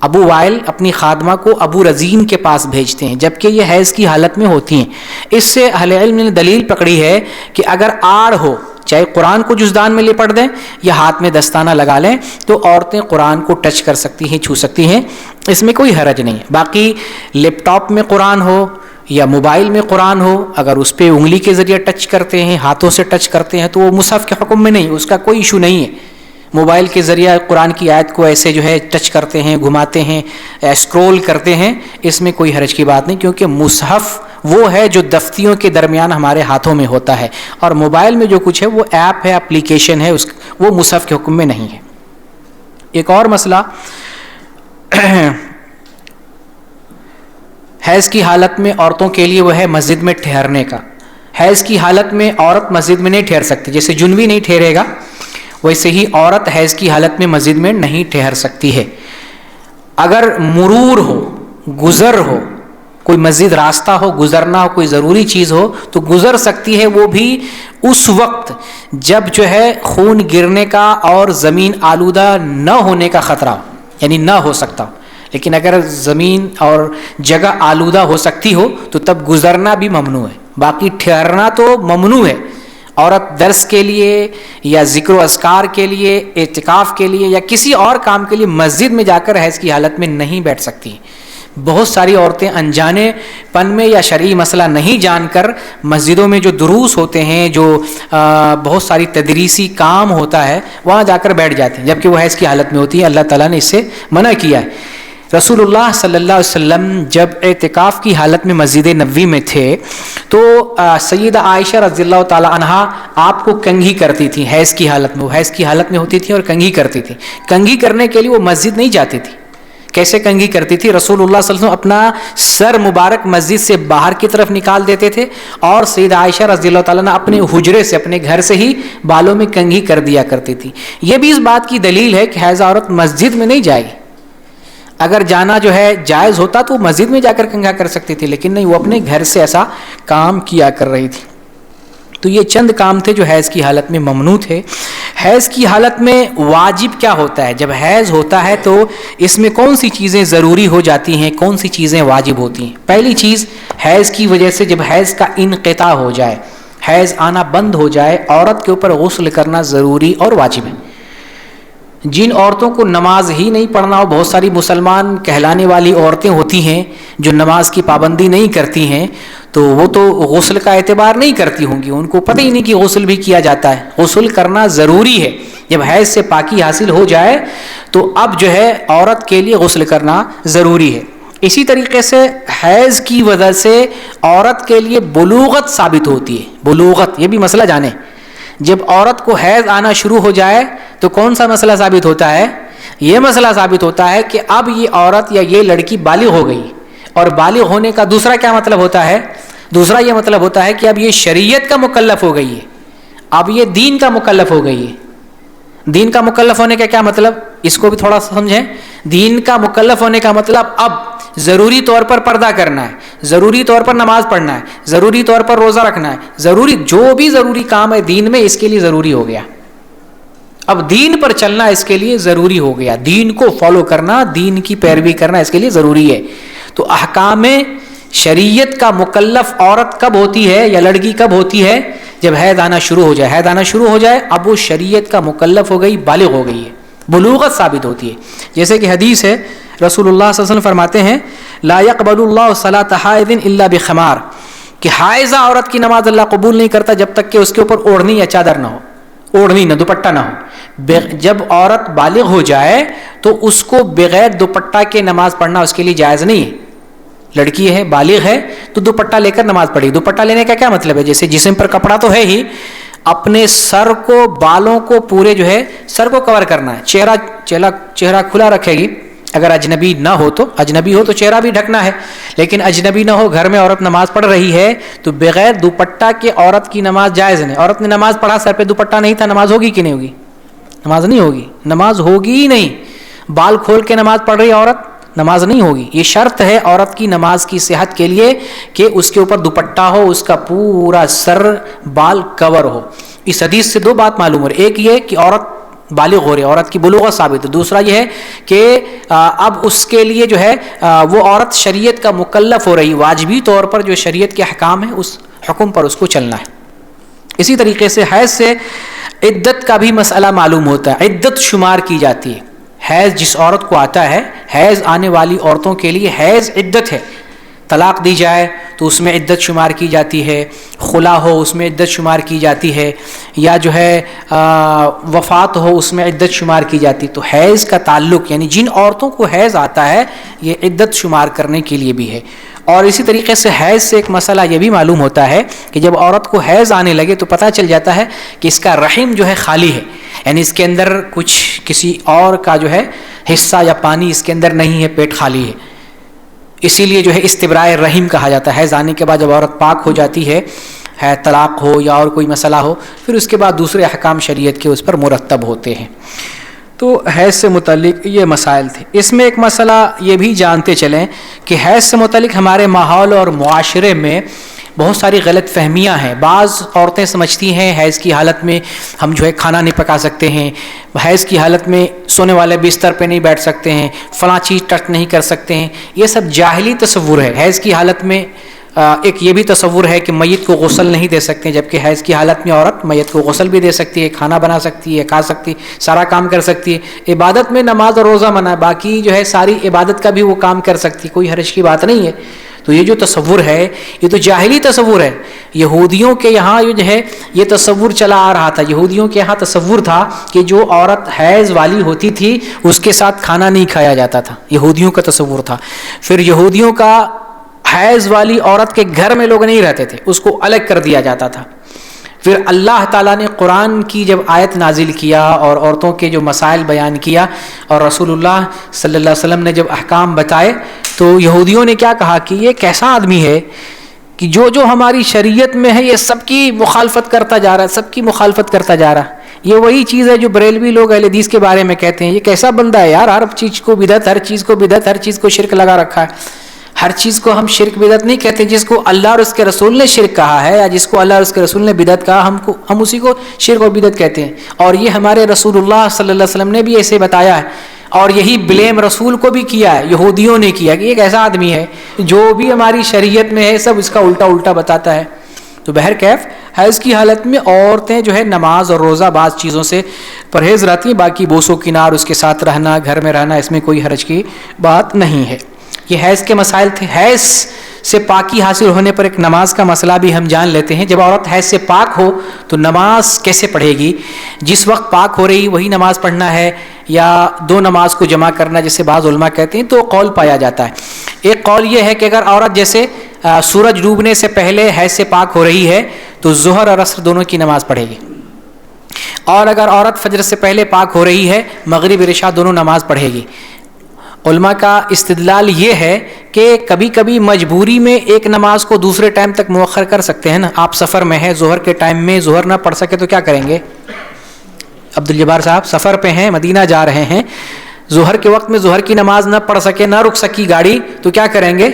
ابو وائل اپنی خادمہ کو ابو رزین کے پاس بھیجتے ہیں جبکہ یہ حیض کی حالت میں ہوتی ہیں. اس سے اہل علم نے دلیل پکڑی ہے کہ اگر آڑ ہو، چاہے قرآن کو جزدان میں لپٹ دیں یا ہاتھ میں دستانہ لگا لیں، تو عورتیں قرآن کو ٹچ کر سکتی ہیں، چھو سکتی ہیں، اس میں کوئی حرج نہیں ہے. باقی لیپ ٹاپ میں قرآن ہو یا موبائل میں قرآن ہو، اگر اس پہ انگلی کے ذریعے ٹچ کرتے ہیں، ہاتھوں سے ٹچ کرتے ہیں، تو وہ مصحف کے حکم میں نہیں، اس کا کوئی ایشو نہیں ہے. موبائل کے ذریعہ قرآن کی آیت کو ایسے جو ہے ٹچ کرتے ہیں، گھماتے ہیں، اسکرول کرتے ہیں، اس میں کوئی حرج کی بات نہیں، کیونکہ مصحف وہ ہے جو دفتیوں کے درمیان ہمارے ہاتھوں میں ہوتا ہے، اور موبائل میں جو کچھ ہے وہ ایپ ہے، اپلیکیشن ہے، وہ مصحف کے حکم میں نہیں ہے. ایک اور مسئلہ حیض کی حالت میں عورتوں کے لیے وہ ہے مسجد میں ٹھہرنے کا. حیض کی حالت میں عورت مسجد میں نہیں ٹھہر سکتی، جیسے جنبی نہیں ٹھہرے گا ویسے ہی عورت حیض کی حالت میں مسجد میں نہیں ٹھہر سکتی ہے۔ اگر مرور ہو، گزر ہو، کوئی مسجد راستہ ہو، گزرنا ہو، کوئی ضروری چیز ہو تو گزر سکتی ہے، وہ بھی اس وقت جب جو ہے خون گرنے کا اور زمین آلودہ نہ ہونے کا خطرہ ہو، یعنی نہ ہو سکتا ہو۔ لیکن اگر زمین اور جگہ آلودہ ہو سکتی ہو تو تب گزرنا بھی ممنوع ہے، باقی ٹھہرنا تو ممنوع ہے۔ عورت درس کے لیے یا ذکر و اذکار کے لیے، اعتکاف کے لیے یا کسی اور کام کے لیے مسجد میں جا کر حیض کی حالت میں نہیں بیٹھ سکتی۔ بہت ساری عورتیں انجانے پن میں یا شرعی مسئلہ نہیں جان کر مسجدوں میں جو دروس ہوتے ہیں، جو بہت ساری تدریسی کام ہوتا ہے، وہاں جا کر بیٹھ جاتے ہیں جبکہ وہ حیض کی حالت میں ہوتی ہے۔ اللہ تعالیٰ نے اس سے منع کیا ہے۔ رسول اللہ صلی اللہ علیہ وسلم جب اعتکاف کی حالت میں مسجد نبوی میں تھے تو سیدہ عائشہ رضی اللہ تعالی عنہا آپ کو کنگھی کرتی تھی حیض کی حالت میں، وہ حیض کی حالت میں ہوتی تھی اور کنگھی کرتی تھی۔ کنگھی کرنے کے لیے وہ مسجد نہیں جاتی تھی۔ کیسے کنگھی کرتی تھی؟ رسول اللہ صلی اللہ علیہ وسلم اپنا سر مبارک مسجد سے باہر کی طرف نکال دیتے تھے اور سیدہ عائشہ رضی اللہ تعالیٰ عنہ اپنے حجرے سے، اپنے گھر سے ہی بالوں میں کنگھی کر دیا کرتی تھی۔ یہ بھی اس بات کی دلیل ہے کہ حیض عورت مسجد میں نہیں جائے گی۔ اگر جانا جو ہے جائز ہوتا تو وہ مسجد میں جا کر کنگھا کر سکتی تھی، لیکن نہیں، وہ اپنے گھر سے ایسا کام کیا کر رہی تھی۔ تو یہ چند کام تھے جو حیض کی حالت میں ممنوع تھے۔ حیض کی حالت میں واجب کیا ہوتا ہے؟ جب حیض ہوتا ہے تو اس میں کون سی چیزیں ضروری ہو جاتی ہیں، کون سی چیزیں واجب ہوتی ہیں؟ پہلی چیز، حیض کی وجہ سے جب حیض کا انقطاع ہو جائے، حیض آنا بند ہو جائے، عورت کے اوپر غسل کرنا ضروری اور واجب ہے۔ جن عورتوں کو نماز ہی نہیں پڑھنا ہو، بہت ساری مسلمان کہلانے والی عورتیں ہوتی ہیں جو نماز کی پابندی نہیں کرتی ہیں، تو وہ تو غسل کا اعتبار نہیں کرتی ہوں گی، ان کو پتہ ہی نہیں کہ غسل بھی کیا جاتا ہے۔ غسل کرنا ضروری ہے، جب حیض سے پاکی حاصل ہو جائے تو اب جو ہے عورت کے لیے غسل کرنا ضروری ہے۔ اسی طریقے سے حیض کی وجہ سے عورت کے لیے بلوغت ثابت ہوتی ہے۔ بلوغت، یہ بھی مسئلہ جانیں، جب عورت کو حیض آنا شروع ہو جائے تو کون سا مسئلہ ثابت ہوتا ہے؟ یہ مسئلہ ثابت ہوتا ہے کہ اب یہ عورت یا یہ لڑکی بالغ ہو گئی، اور بالغ ہونے کا دوسرا کیا مطلب ہوتا ہے؟ دوسرا یہ مطلب ہوتا ہے کہ اب یہ شریعت کا مکلف ہو گئی ہے، اب یہ دین کا مکلف ہو گئی ہے۔ دین کا مکلف ہونے کا کیا مطلب؟ اس کو بھی تھوڑا سمجھیں۔ دین کا مکلف ہونے کا مطلب اب ضروری طور پر پردہ کرنا ہے، ضروری طور پر نماز پڑھنا ہے، ضروری طور پر روزہ رکھنا ہے، ضروری جو بھی ضروری کام ہے دین میں، اس کے لیے ضروری ہو گیا۔ اب دین پر چلنا اس کے لیے ضروری ہو گیا، دین کو فالو کرنا، دین کی پیروی کرنا اس کے لیے ضروری ہے۔ تو احکام شریعت کا مکلف عورت کب ہوتی ہے یا لڑکی کب ہوتی ہے؟ جب حیض آنا شروع ہو جائے۔ حیض آنا شروع ہو جائے اب وہ شریعت کا مکلف ہو گئی، بالغ ہو گئی ہے، بلوغت ثابت ہوتی ہے۔ جیسے کہ حدیث ہے، رسول اللہ صلی اللہ علیہ وسلم فرماتے ہیں لا يقبل اللہ صلاۃ حائض الا بخمار، کہ حائضہ عورت کی نماز اللہ قبول نہیں کرتا جب تک کہ اس کے اوپر اوڑھنی یا چادر نہ ہو، اوڑھنی نہ، دوپٹہ نہ ہو۔ جب عورت بالغ ہو جائے تو اس کو بغیر دوپٹہ کے نماز پڑھنا اس کے لیے جائز نہیں ہے۔ لڑکی ہے، بالغ ہے تو دوپٹہ لے کر نماز پڑھے۔ دوپٹہ لینے کا کیا مطلب ہے؟ جیسے جسم پر کپڑا تو ہے ہی، اپنے سر کو، بالوں کو پورے جو ہے سر کو کور کرنا ہے، چہرہ کھلا رکھے گی۔ اگر اجنبی نہ ہو تو، اجنبی ہو تو چہرہ بھی ڈھکنا ہے، لیکن اجنبی نہ ہو، گھر میں عورت نماز پڑھ رہی ہے تو بغیر دوپٹہ کے عورت کی نماز جائز نہیں۔ عورت نے نماز پڑھا، سر پہ دوپٹہ نہیں تھا، نماز ہوگی کہ نہیں ہوگی؟ نماز نہیں ہوگی، نماز ہوگی ہی نہیں۔ بال کھول کے نماز پڑھ رہی عورت، نماز نہیں ہوگی۔ یہ شرط ہے عورت کی نماز کی صحت کے لیے کہ اس کے اوپر دوپٹہ ہو، اس کا پورا سر بال کور ہو۔ اس حدیث سے دو بات معلوم ہو رہی ہے، ایک یہ کہ عورت بالغ ہو رہی ہے، عورت کی بلوغت ثابت ہے۔ دوسرا یہ ہے کہ اب اس کے لیے جو ہے وہ عورت شریعت کا مکلف ہو رہی، واجبی طور پر جو شریعت کے احکام ہیں اس حکم پر اس کو چلنا ہے۔ اسی طریقے سے حیض سے عدت کا بھی مسئلہ معلوم ہوتا ہے، عدت شمار کی جاتی ہے۔ حیض جس عورت کو آتا ہے، حیض آنے والی عورتوں کے لیے حیض عدت ہے۔ طلاق دی جائے تو اس میں عدت شمار کی جاتی ہے، خلا ہو اس میں عدت شمار کی جاتی ہے، یا جو ہے وفات ہو اس میں عدت شمار کی جاتی۔ تو حیض کا تعلق، یعنی جن عورتوں کو حیض آتا ہے یہ عدت شمار کرنے کے لیے بھی ہے۔ اور اسی طریقے سے حیض سے ایک مسئلہ یہ بھی معلوم ہوتا ہے کہ جب عورت کو حیض آنے لگے تو پتہ چل جاتا ہے کہ اس کا رحم جو ہے خالی ہے، یعنی اس کے اندر کچھ کسی اور کا جو ہے حصہ یا پانی اس کے اندر نہیں ہے، پیٹ خالی ہے۔ اسی لیے جو ہے استبراء رحم کہا جاتا ہے۔ حیض آنے کے بعد جب عورت پاک ہو جاتی ہے ہے طلاق ہو یا اور کوئی مسئلہ ہو، پھر اس کے بعد دوسرے احکام شریعت کے اس پر مرتب ہوتے ہیں۔ تو حیض سے متعلق یہ مسائل تھے۔ اس میں ایک مسئلہ یہ بھی جانتے چلیں کہ حیض سے متعلق ہمارے ماحول اور معاشرے میں بہت ساری غلط فہمیاں ہیں۔ بعض عورتیں سمجھتی ہیں حیض کی حالت میں ہم جو ہے کھانا نہیں پکا سکتے ہیں، حیض کی حالت میں سونے والے بستر پہ نہیں بیٹھ سکتے ہیں، فلاں چیز ٹچ نہیں کر سکتے ہیں۔ یہ سب جاہلی تصور ہے۔ حیض کی حالت میں ایک یہ بھی تصور ہے کہ میت کو غسل نہیں دے سکتے، جبکہ حیض کی حالت میں عورت میت کو غسل بھی دے سکتی ہے، کھانا بنا سکتی ہے، کھا سکتی، سارا کام کر سکتی ہے۔ عبادت میں نماز اور روزہ منع ہے، باقی جو ہے ساری عبادت کا بھی وہ کام کر سکتی، کوئی حرج کی بات نہیں ہے۔ تو یہ جو تصور ہے یہ تو جاہلی تصور ہے۔ یہودیوں کے یہاں جو ہے یہ تصور چلا آ رہا تھا، یہودیوں کے یہاں تصور تھا کہ جو عورت حیض والی ہوتی تھی اس کے ساتھ کھانا نہیں کھایا جاتا تھا، یہودیوں کا تصور تھا۔ پھر یہودیوں کا حیض والی عورت کے گھر میں لوگ نہیں رہتے تھے، اس کو الگ کر دیا جاتا تھا۔ پھر اللہ تعالیٰ نے قرآن کی جب آیت نازل کیا اور عورتوں کے جو مسائل بیان کیا اور رسول اللہ صلی اللہ علیہ وسلم نے جب احکام بتائے تو یہودیوں نے کیا کہا کہ یہ کیسا آدمی ہے کہ جو ہماری شریعت میں ہے یہ سب کی مخالفت کرتا جا رہا ہے، سب کی مخالفت کرتا جا رہا ہے۔ یہ وہی چیز ہے جو بریلوی لوگ اہل حدیث کے بارے میں کہتے ہیں، یہ کیسا بندہ ہے یار، ہر چیز کو بدعت، ہر چیز کو بدعت، ہر چیز کو شرک لگا رکھا ہے۔ ہر چیز کو ہم شرک بدعت نہیں کہتے، جس کو اللہ اور اس کے رسول نے شرک کہا ہے یا جس کو اللہ اور اس کے رسول نے بدعت کہا ہم اسی کو شرک اور بدعت کہتے ہیں۔ اور یہ ہمارے رسول اللہ صلی اللہ علیہ وسلم نے بھی ایسے بتایا ہے، اور یہی بلیم رسول کو بھی کیا ہے، یہودیوں نے کیا کہ ایک ایسا آدمی ہے جو بھی ہماری شریعت میں ہے سب اس کا الٹا بتاتا ہے۔ تو بہرکیف حیض کی حالت میں عورتیں جو ہے نماز اور روزہ بعض چیزوں سے پرہیز رہتی ہیں، باقی بوس و کنار اس کے ساتھ رہنا، گھر میں رہنا، اس میں کوئی حرج کی بات نہیں ہے۔ یہ حیض کے مسائل تھے۔ حیض سے پاکی حاصل ہونے پر ایک نماز کا مسئلہ بھی ہم جان لیتے ہیں۔ جب عورت حیض سے پاک ہو تو نماز کیسے پڑھے گی؟ جس وقت پاک ہو رہی وہی نماز پڑھنا ہے یا دو نماز کو جمع کرنا جسے بعض علماء کہتے ہیں؟ تو قول پایا جاتا ہے۔ ایک قول یہ ہے کہ اگر عورت جیسے سورج ڈوبنے سے پہلے حیض سے پاک ہو رہی ہے تو ظہر اور عصر دونوں کی نماز پڑھے گی، اور اگر عورت فجر سے پہلے پاک ہو رہی ہے مغرب اور عشاء دونوں نماز پڑھے گی۔ علماء کا استدلال یہ ہے کہ کبھی کبھی مجبوری میں ایک نماز کو دوسرے ٹائم تک مؤخر کر سکتے ہیں نا۔ آپ سفر میں ہیں، ظہر کے ٹائم میں ظہر نہ پڑھ سکے تو کیا کریں گے؟ عبدالجبار صاحب سفر پہ ہیں، مدینہ جا رہے ہیں، ظہر کے وقت میں ظہر کی نماز نہ پڑھ سکے، نہ رک سکی گاڑی، تو کیا کریں گے؟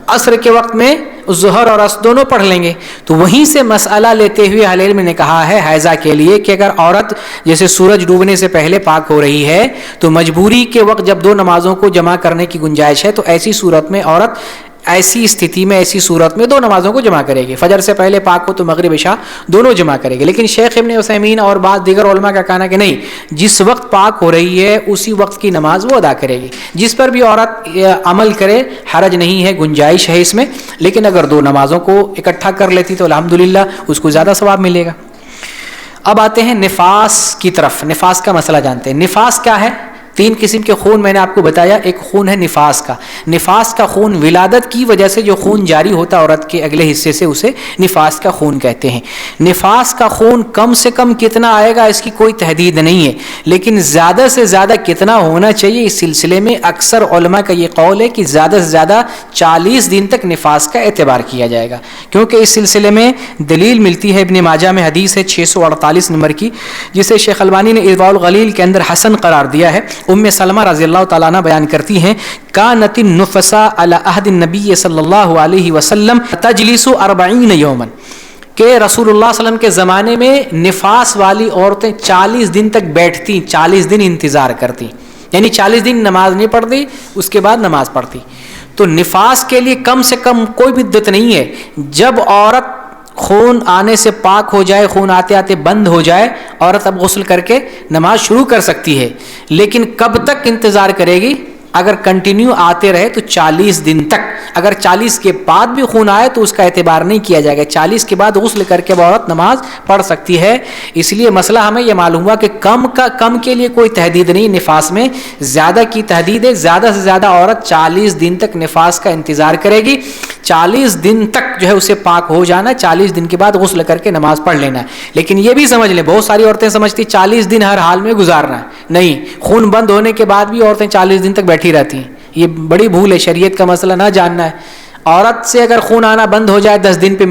عصر کے وقت میں ظہر اور عصر دونوں پڑھ لیں گے۔ تو وہیں سے مسئلہ لیتے ہوئے اہل علم نے کہا ہے حیضہ کے لیے کہ اگر عورت جیسے سورج ڈوبنے سے پہلے پاک ہو رہی ہے تو مجبوری کے وقت جب دو نمازوں کو جمع کرنے کی گنجائش ہے تو ایسی صورت میں عورت ایسی استھتی میں ایسی صورت میں دو نمازوں کو جمع کرے گی۔ فجر سے پہلے پاک ہو تو مغرب عشاء دونوں جمع کرے گی۔ لیکن شیخ ابن عثیمین اور بعض دیگر علماء کا کہنا کہ نہیں، جس وقت پاک ہو رہی ہے اسی وقت کی نماز وہ ادا کرے گی۔ جس پر بھی عورت عمل کرے حرج نہیں ہے، گنجائش ہے اس میں، لیکن اگر دو نمازوں کو اکٹھا کر لیتی تو الحمدللہ اس کو زیادہ ثواب ملے گا۔ اب آتے ہیں نفاس کی طرف۔ نفاس کا مسئلہ جانتے ہیں۔ نفاس کیا ہے؟ تین قسم کے خون میں نے آپ کو بتایا۔ ایک خون ہے نفاس کا۔ نفاس کا خون ولادت کی وجہ سے جو خون جاری ہوتا ہے عورت کے اگلے حصے سے اسے نفاس کا خون کہتے ہیں۔ نفاس کا خون کم سے کم کتنا آئے گا اس کی کوئی تحدید نہیں ہے، لیکن زیادہ سے زیادہ کتنا ہونا چاہیے اس سلسلے میں اکثر علماء کا یہ قول ہے کہ زیادہ سے زیادہ 40 دن تک نفاس کا اعتبار کیا جائے گا، کیونکہ اس سلسلے میں دلیل ملتی ہے ابن ماجہ میں حدیث ہے 648 نمبر کی، جسے شیخ البانی نے ارواء الغلیل کے اندر حسن قرار دیا ہے۔ ام سلمہ رضی اللہ تعالیٰ عنہ بیان کرتی ہیں کانت النفساء علی عہد النبی صلی اللہ علیہ وسلم تجلس 40 یوما، کہ رسول اللہ صلی اللہ علیہ وسلم کے زمانے میں نفاس والی عورتیں 40 دن تک بیٹھتی، 40 دن انتظار کرتی، یعنی 40 دن نماز نہیں پڑھتی، اس کے بعد نماز پڑھتی۔ تو نفاس کے لیے کم سے کم کوئی بدعت نہیں ہے، جب عورت خون آنے سے پاک ہو جائے، خون آتے آتے بند ہو جائے، عورت اب غسل کر کے نماز شروع کر سکتی ہے، لیکن کب تک انتظار کرے گی؟ اگر کنٹینیو آتے رہے تو 40 دن تک۔ اگر 40 کے بعد بھی خون آئے تو اس کا اعتبار نہیں کیا جائے گا، 40 کے بعد غسل کر کے عورت نماز پڑھ سکتی ہے۔ اس لیے مسئلہ ہمیں یہ معلوم ہوا کہ کم کے لیے کوئی تحدید نہیں نفاس میں، زیادہ کی تحدید ہے۔ زیادہ سے زیادہ عورت 40 دن تک نفاس کا انتظار کرے گی، 40 دن تک جو ہے اسے پاک ہو جانا، 40 دن کے بعد غسل کر کے نماز پڑھ لینا ہے۔ لیکن یہ بھی سمجھ لیں، بہت ساری عورتیں سمجھتی 40 دن ہر حال میں گزارنا ہے، نہیں، خون بند ہونے کے بعد بھی عورتیں 40 دن تک بیٹھی رہتی ہیں، یہ بڑی بھول ہے، شریعت کا مسئلہ نہ جاننا ہے۔ عورت سے اگر خون آنا بند ہو جائے 10 دن پہ،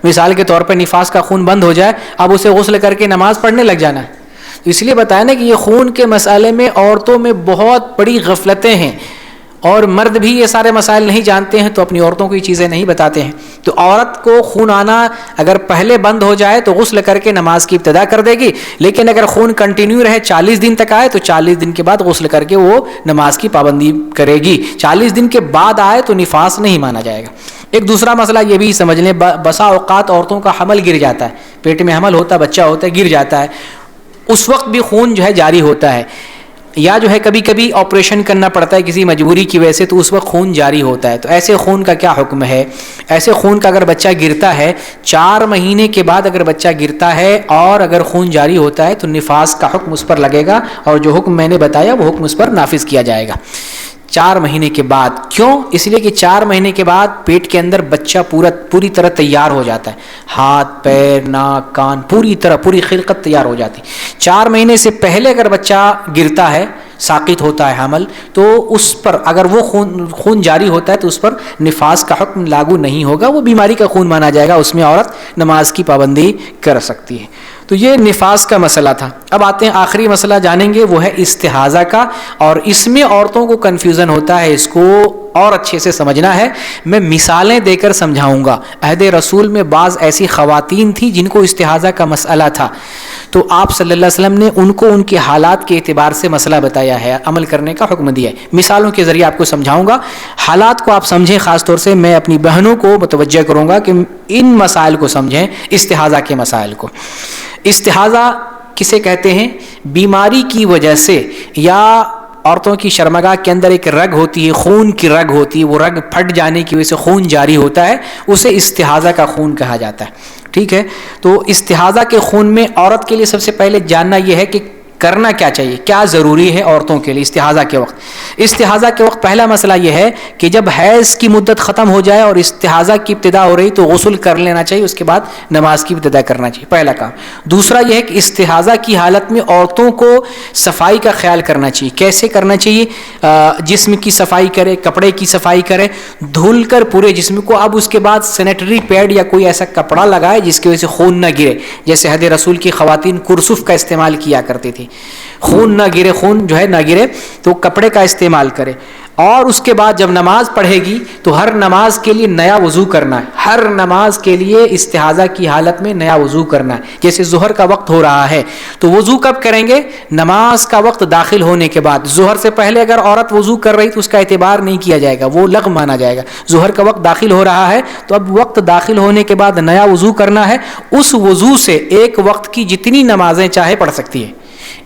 مثال کے طور پہ نفاس کا خون بند ہو جائے، اب اسے غسل کر کے نماز پڑھنے لگ جانا ہے. اس لیے بتایا نا کہ یہ خون کے مسئلے میں عورتوں میں بہت بڑی غفلتیں ہیں، اور مرد بھی یہ سارے مسائل نہیں جانتے ہیں، تو اپنی عورتوں کو یہ چیزیں نہیں بتاتے ہیں. تو عورت کو خون آنا اگر پہلے بند ہو جائے تو غسل کر کے نماز کی ابتدا کر دے گی، لیکن اگر خون کنٹینیو رہے 40 دن تک آئے تو 40 دن کے بعد غسل کر کے وہ نماز کی پابندی کرے گی. 40 دن کے بعد آئے تو نفاس نہیں مانا جائے گا. ایک دوسرا مسئلہ یہ بھی سمجھ لیں، بسا اوقات عورتوں کا حمل گر جاتا ہے، پیٹ میں حمل ہوتا ہے، بچہ ہوتا ہے، گر جاتا ہے، اس وقت بھی خون جو ہے جاری ہوتا ہے، یا جو ہے کبھی کبھی آپریشن کرنا پڑتا ہے کسی مجبوری کی وجہ سے، تو اس وقت خون جاری ہوتا ہے. تو ایسے خون کا کیا حکم ہے؟ ایسے خون کا اگر بچہ گرتا ہے 4 مہینے کے بعد، اگر بچہ گرتا ہے اور اگر خون جاری ہوتا ہے تو نفاس کا حکم اس پر لگے گا، اور جو حکم میں نے بتایا وہ حکم اس پر نافذ کیا جائے گا 4 مہینے کے بعد. کیوں؟ اس لیے کہ 4 مہینے کے بعد پیٹ کے اندر بچہ پوری طرح تیار ہو جاتا ہے، ہاتھ پیر ناک کان پوری خلقت تیار ہو جاتی. 4 مہینے سے پہلے اگر بچہ گرتا ہے، ساقط ہوتا ہے حمل، تو اس پر اگر وہ خون جاری ہوتا ہے تو اس پر نفاس کا حکم لاگو نہیں ہوگا، وہ بیماری کا خون مانا جائے گا، اس میں عورت نماز کی پابندی کر سکتی ہے. تو یہ نفاس کا مسئلہ تھا. اب آتے ہیں آخری مسئلہ جانیں گے، وہ ہے استحاضہ کا، اور اس میں عورتوں کو کنفیوژن ہوتا ہے، اس کو اور اچھے سے سمجھنا ہے. میں مثالیں دے کر سمجھاؤں گا. عہد رسول میں بعض ایسی خواتین تھیں جن کو استحاضہ کا مسئلہ تھا، تو آپ صلی اللہ علیہ وسلم نے ان کو ان کے حالات کے اعتبار سے مسئلہ بتایا ہے، عمل کرنے کا حکم دیا ہے. مثالوں کے ذریعے آپ کو سمجھاؤں گا، حالات کو آپ سمجھیں. خاص طور سے میں اپنی بہنوں کو متوجہ کروں گا کہ ان مسائل کو سمجھیں، استحاضہ کے مسائل کو. استحاضہ کسے کہتے ہیں؟ بیماری کی وجہ سے، یا عورتوں کی شرمگاہ کے اندر ایک رگ ہوتی ہے، خون کی رگ ہوتی ہے، وہ رگ پھٹ جانے کی وجہ سے خون جاری ہوتا ہے، اسے استحاضہ کا خون کہا جاتا ہے. ٹھیک ہے؟ تو استحاضہ کے خون میں عورت کے لیے سب سے پہلے جاننا یہ ہے کہ کرنا کیا چاہیے، کیا ضروری ہے عورتوں کے لیے استحاضہ کے وقت. استحاضہ کے وقت پہلا مسئلہ یہ ہے کہ جب حیض کی مدت ختم ہو جائے اور استحاضہ کی ابتدا ہو رہی تو غسل کر لینا چاہیے، اس کے بعد نماز کی ابتدا کرنا چاہیے، پہلا کام. دوسرا یہ ہے کہ استحاضہ کی حالت میں عورتوں کو صفائی کا خیال کرنا چاہیے. کیسے کرنا چاہیے؟ جسم کی صفائی کرے، کپڑے کی صفائی کرے، دھل کر پورے جسم کو. اب اس کے بعد سینیٹری پیڈ یا کوئی ایسا کپڑا لگائے جس کی وجہ سے خون نہ گرے، جیسے عہد رسول کی خواتین کرسف کا استعمال کیا کرتی تھی. خون نہ گرے، خون جو ہے نہ گرے، تو کپڑے کا استعمال کرے. اور اس کے بعد جب نماز پڑھے گی تو ہر نماز کے لیے نیا وضو کرنا ہے. ہر نماز کے لیے استحاضہ کی حالت میں نیا وضو کرنا ہے. جیسے ظہر کا وقت ہو رہا ہے تو وضو کب کریں گے؟ نماز کا وقت داخل ہونے کے بعد. ظہر سے پہلے اگر عورت وضو کر رہی تو اس کا اعتبار نہیں کیا جائے گا، وہ لغو مانا جائے گا. ظہر کا وقت داخل ہو رہا ہے تو اب وقت داخل ہونے کے بعد نیا وضو کرنا ہے. اس وضو سے ایک وقت کی جتنی نمازیں چاہے پڑھ سکتی ہے.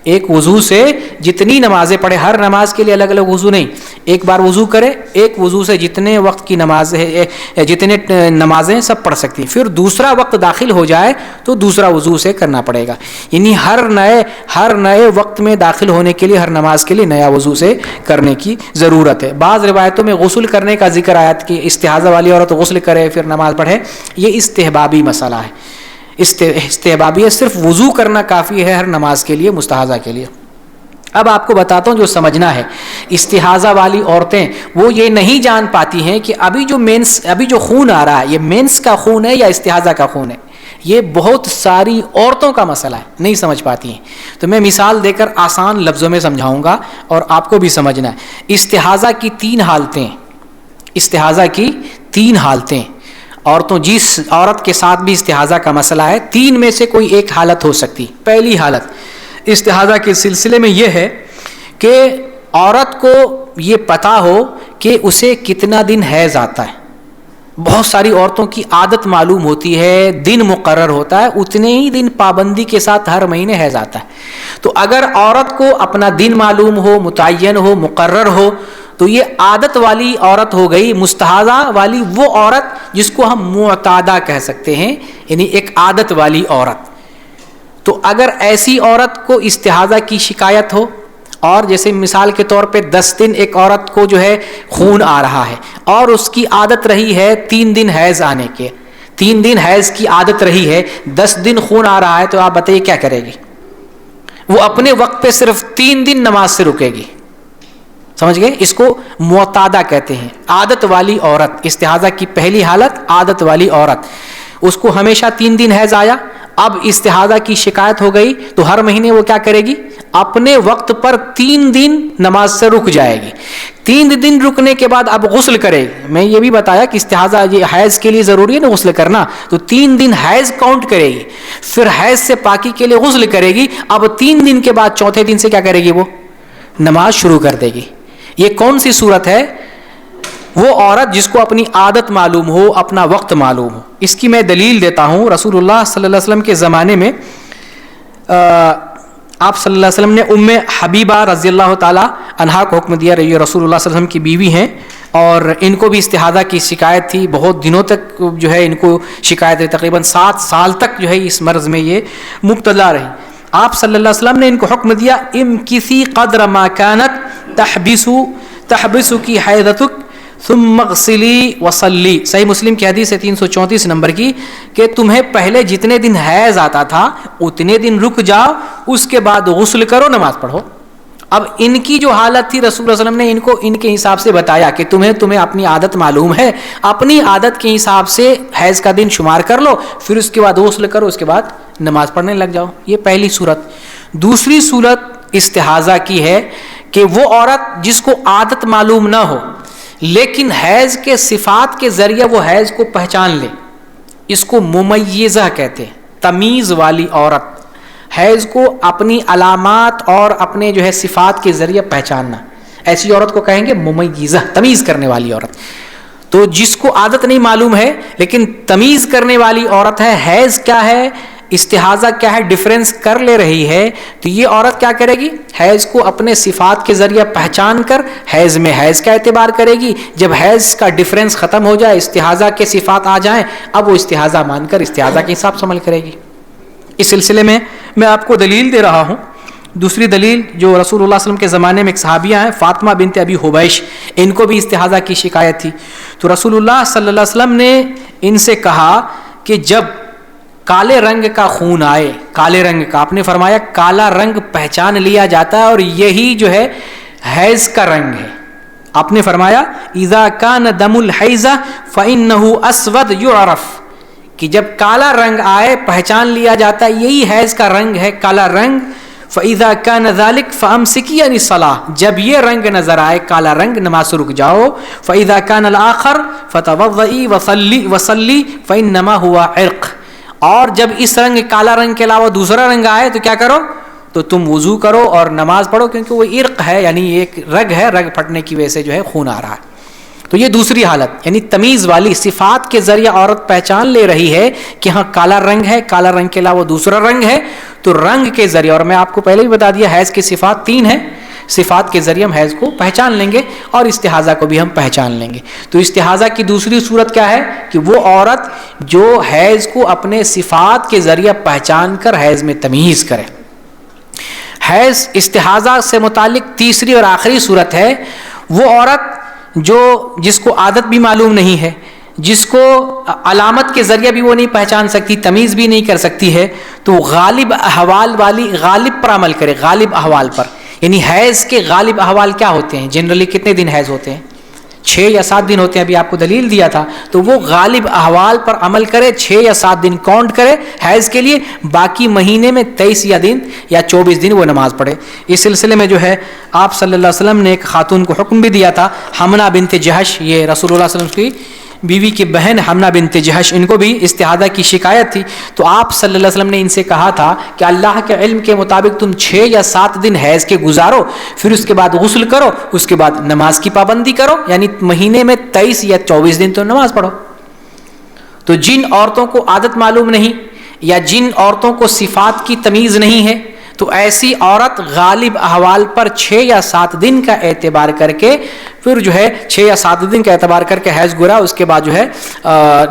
ایک وضو سے جتنی نمازیں پڑھے، ہر نماز کے لیے الگ الگ وضو نہیں، ایک بار وضو کرے، ایک وضو سے جتنے وقت کی نماز ہے، جتنے نمازیں سب پڑھ سکتی ہیں. پھر دوسرا وقت داخل ہو جائے تو دوسرا وضو سے کرنا پڑے گا. یعنی ہر نئے وقت میں داخل ہونے کے لیے ہر نماز کے لیے نیا وضو سے کرنے کی ضرورت ہے. بعض روایتوں میں غسل کرنے کا ذکر آیا کہ استحاضہ والی عورت غسل کرے پھر نماز پڑھے. یہ استحبابی مسئلہ ہے، استحبابی ہے، صرف وضو کرنا کافی ہے ہر نماز کے لیے، مستحاضہ کے لیے. اب آپ کو بتاتا ہوں جو سمجھنا ہے. استحاضہ والی عورتیں وہ یہ نہیں جان پاتی ہیں کہ ابھی جو خون آ رہا ہے یہ مینس کا خون ہے یا استحاضہ کا خون ہے. یہ بہت ساری عورتوں کا مسئلہ ہے، نہیں سمجھ پاتی ہیں. تو میں مثال دے کر آسان لفظوں میں سمجھاؤں گا اور آپ کو بھی سمجھنا ہے. استحاضہ کی 3 حالتیں، استحاضہ کی 3 حالتیں. جس عورت کے ساتھ بھی استحاضہ کا مسئلہ ہے، 3 میں سے کوئی ایک حالت ہو سکتی. پہلی حالت استحاضہ کے سلسلے میں یہ ہے کہ عورت کو یہ پتا ہو کہ اسے کتنا دن حیض آتا ہے. بہت ساری عورتوں کی عادت معلوم ہوتی ہے، دن مقرر ہوتا ہے، اتنے ہی دن پابندی کے ساتھ ہر مہینے حیض آتا ہے. تو اگر عورت کو اپنا دن معلوم ہو، متعین ہو، مقرر ہو، تو یہ عادت والی عورت ہو گئی. مستحاضہ والی وہ عورت جس کو ہم معتادہ کہہ سکتے ہیں، یعنی ایک عادت والی عورت. تو اگر ایسی عورت کو استحاضہ کی شکایت ہو، اور جیسے مثال کے طور پہ 10 دن ایک عورت کو جو ہے خون آ رہا ہے اور اس کی عادت رہی ہے 3 دن حیض آنے کے، 3 دن حیض کی عادت رہی ہے، 10 دن خون آ رہا ہے، تو آپ بتائیے کیا کرے گی؟ وہ اپنے وقت پہ صرف 3 دن نماز سے رکے گی. سمجھ گئے؟ اس کو معتادہ کہتے ہیں، عادت والی عورت. استحاضہ کی پہلی حالت عادت والی عورت، اس کو ہمیشہ 3 دن حیض آیا، اب استحاضہ کی شکایت ہو گئی تو ہر مہینے وہ کیا کرے گی؟ اپنے وقت پر 3 دن نماز سے رک جائے گی. 3 دن رکنے کے بعد اب غسل کرے گی. میں یہ بھی بتایا کہ استحاضہ یہ حیض کے لیے ضروری ہے نا غسل کرنا، تو 3 دن حیض کاؤنٹ کرے گی، پھر حیض سے پاکی کے لیے غسل کرے گی. اب 3 دن کے بعد چوتھے دن سے کیا کرے گی؟ وہ نماز شروع کر دے گی. یہ کون سی صورت ہے؟ وہ عورت جس کو اپنی عادت معلوم ہو، اپنا وقت معلوم ہو. اس کی میں دلیل دیتا ہوں. رسول اللہ صلی اللہ علیہ وسلم کے زمانے میں آپ صلی اللہ علیہ وسلم نے ام حبیبہ رضی اللہ تعالی عنہا کو حکم دیا، رہی رسول اللہ صلی اللہ علیہ وسلم کی بیوی ہیں، اور ان کو بھی استحاضہ کی شکایت تھی. بہت دنوں تک جو ہے ان کو شکایت رہی، تقریباً 7 سال تک جو ہے اس مرض میں یہ مبتلا رہی. آپ صلی اللہ علیہ وسلم نے ان کو حکم دیا، امکثی قدر ما كانت تحبس کی حیضتک ثم اغسلی وصلی. صحیح مسلم کی حدیث ہے 334 نمبر کی، کہ تمہیں پہلے جتنے دن حیض آتا تھا اتنے دن رک جاؤ، اس کے بعد غسل کرو، نماز پڑھو. اب ان کی جو حالت تھی رسول اللہ صلی اللہ علیہ وسلم نے ان کو ان کے حساب سے بتایا کہ تمہیں اپنی عادت معلوم ہے، اپنی عادت کے حساب سے حیض کا دن شمار کر لو، پھر اس کے بعد غسل کرو، اس کے بعد نماز پڑھنے لگ جاؤ. یہ پہلی صورت. دوسری صورت استحاضہ کی ہے کہ وہ عورت جس کو عادت معلوم نہ ہو لیکن حیض کے صفات کے ذریعے وہ حیض کو پہچان لے، اس کو ممیزہ کہتے ہیں. تمیز والی عورت، حیض کو اپنی علامات اور اپنے جو ہے صفات کے ذریعے پہچاننا، ایسی عورت کو کہیں گے ممیزہ، تمیز کرنے والی عورت. تو جس کو عادت نہیں معلوم ہے لیکن تمیز کرنے والی عورت ہے، حیض کیا ہے استحاضہ کیا ہے ڈفرینس کر لے رہی ہے، تو یہ عورت کیا کرے گی؟ حیض کو اپنے صفات کے ذریعے پہچان کر حیض میں حیض کا اعتبار کرے گی. جب حیض کا ڈفرینس ختم ہو جائے، استحاضہ کے صفات آ جائیں، اب وہ استحاضہ مان کر استحاضہ کے حساب سے عمل کرے گی. اس سلسلے میں آپ کو دلیل دے رہا ہوں. دوسری دلیل جو رسول اللہ صلی اللہ علیہ وسلم کے زمانے میں ایک صحابیہ ہیں، فاطمہ بنت ابی حبیش، ان کو بھی استحاضہ کی شکایت تھی. تو رسول اللہ صلی اللہ علیہ وسلم نے ان سے کہا کہ جب کالے رنگ کا خون آئے، کالے رنگ کا، آپ نے فرمایا کالا رنگ پہچان لیا جاتا ہے اور یہی جو ہے حیض کا رنگ ہے. آپ نے فرمایا اذا کان دم الحیضہ فانہ اسود یعرف، کہ جب کالا رنگ آئے پہچان لیا جاتا ہے یہی حیض کا رنگ ہے، کالا رنگ. فاذا کان ذلک فامسکی عن الصلاۃ، جب یہ رنگ نظر آئے کالا رنگ، نماز سے رک جاؤ. فاذا کان الاخر فتوضئی وصلی فانما هو عرق، اور جب اس رنگ کالا رنگ کے علاوہ دوسرا رنگ آئے تو کیا کرو؟ تو تم وضو کرو اور نماز پڑھو، کیونکہ وہ عرق ہے، یعنی ایک رگ ہے، رگ پھٹنے کی وجہ سے جو ہے خون آ رہا ہے. تو یہ دوسری حالت، یعنی تمیز والی صفات کے ذریعے عورت پہچان لے رہی ہے کہ ہاں کالا رنگ ہے، کالا رنگ کے علاوہ دوسرا رنگ ہے، تو رنگ کے ذریعے، اور میں آپ کو پہلے ہی بتا دیا حیض کی صفات 3 ہیں، صفات کے ذریعے ہم حیض کو پہچان لیں گے اور استحاضہ کو بھی ہم پہچان لیں گے. تو استحاضہ کی دوسری صورت کیا ہے کہ وہ عورت جو حیض کو اپنے صفات کے ذریعے پہچان کر حیض میں تمیز کرے. حیض استحاضہ سے متعلق تیسری اور آخری صورت ہے وہ عورت جس کو عادت بھی معلوم نہیں ہے، جس کو علامت کے ذریعے بھی وہ نہیں پہچان سکتی، تمیز بھی نہیں کر سکتی ہے، تو غالب احوال والی، غالب پر عمل کرے، غالب احوال پر. یعنی حیض کے غالب احوال کیا ہوتے ہیں؟ جنرلی کتنے دن حیض ہوتے ہیں؟ 6 یا 7 دن ہوتے ہیں، ابھی آپ کو دلیل دیا تھا. تو وہ غالب احوال پر عمل کرے، 6 یا 7 دن کاؤنٹ کرے حیض کے لیے، باقی مہینے میں 23 دن یا 24 دن وہ نماز پڑھے. اس سلسلے میں جو ہے آپ صلی اللہ علیہ وسلم نے ایک خاتون کو حکم بھی دیا تھا، حمنہ بنت جہش، یہ رسول اللہ صلی اللہ علیہ وسلم کی بیوی کی بہن حمنہ بنت جہش، ان کو بھی استحاضہ کی شکایت تھی. تو آپ صلی اللہ علیہ وسلم نے ان سے کہا تھا کہ اللہ کے علم کے مطابق تم 6 یا 7 دن حیض کے گزارو، پھر اس کے بعد غسل کرو، اس کے بعد نماز کی پابندی کرو، یعنی مہینے میں 23 یا 24 دن تو نماز پڑھو. تو جن عورتوں کو عادت معلوم نہیں یا جن عورتوں کو صفات کی تمیز نہیں ہے، تو ایسی عورت غالب احوال پر 6 یا 7 دن کا اعتبار کر کے، پھر جو ہے 6 یا 7 دن کا اعتبار کر کے حیض گزرا، اس کے بعد جو ہے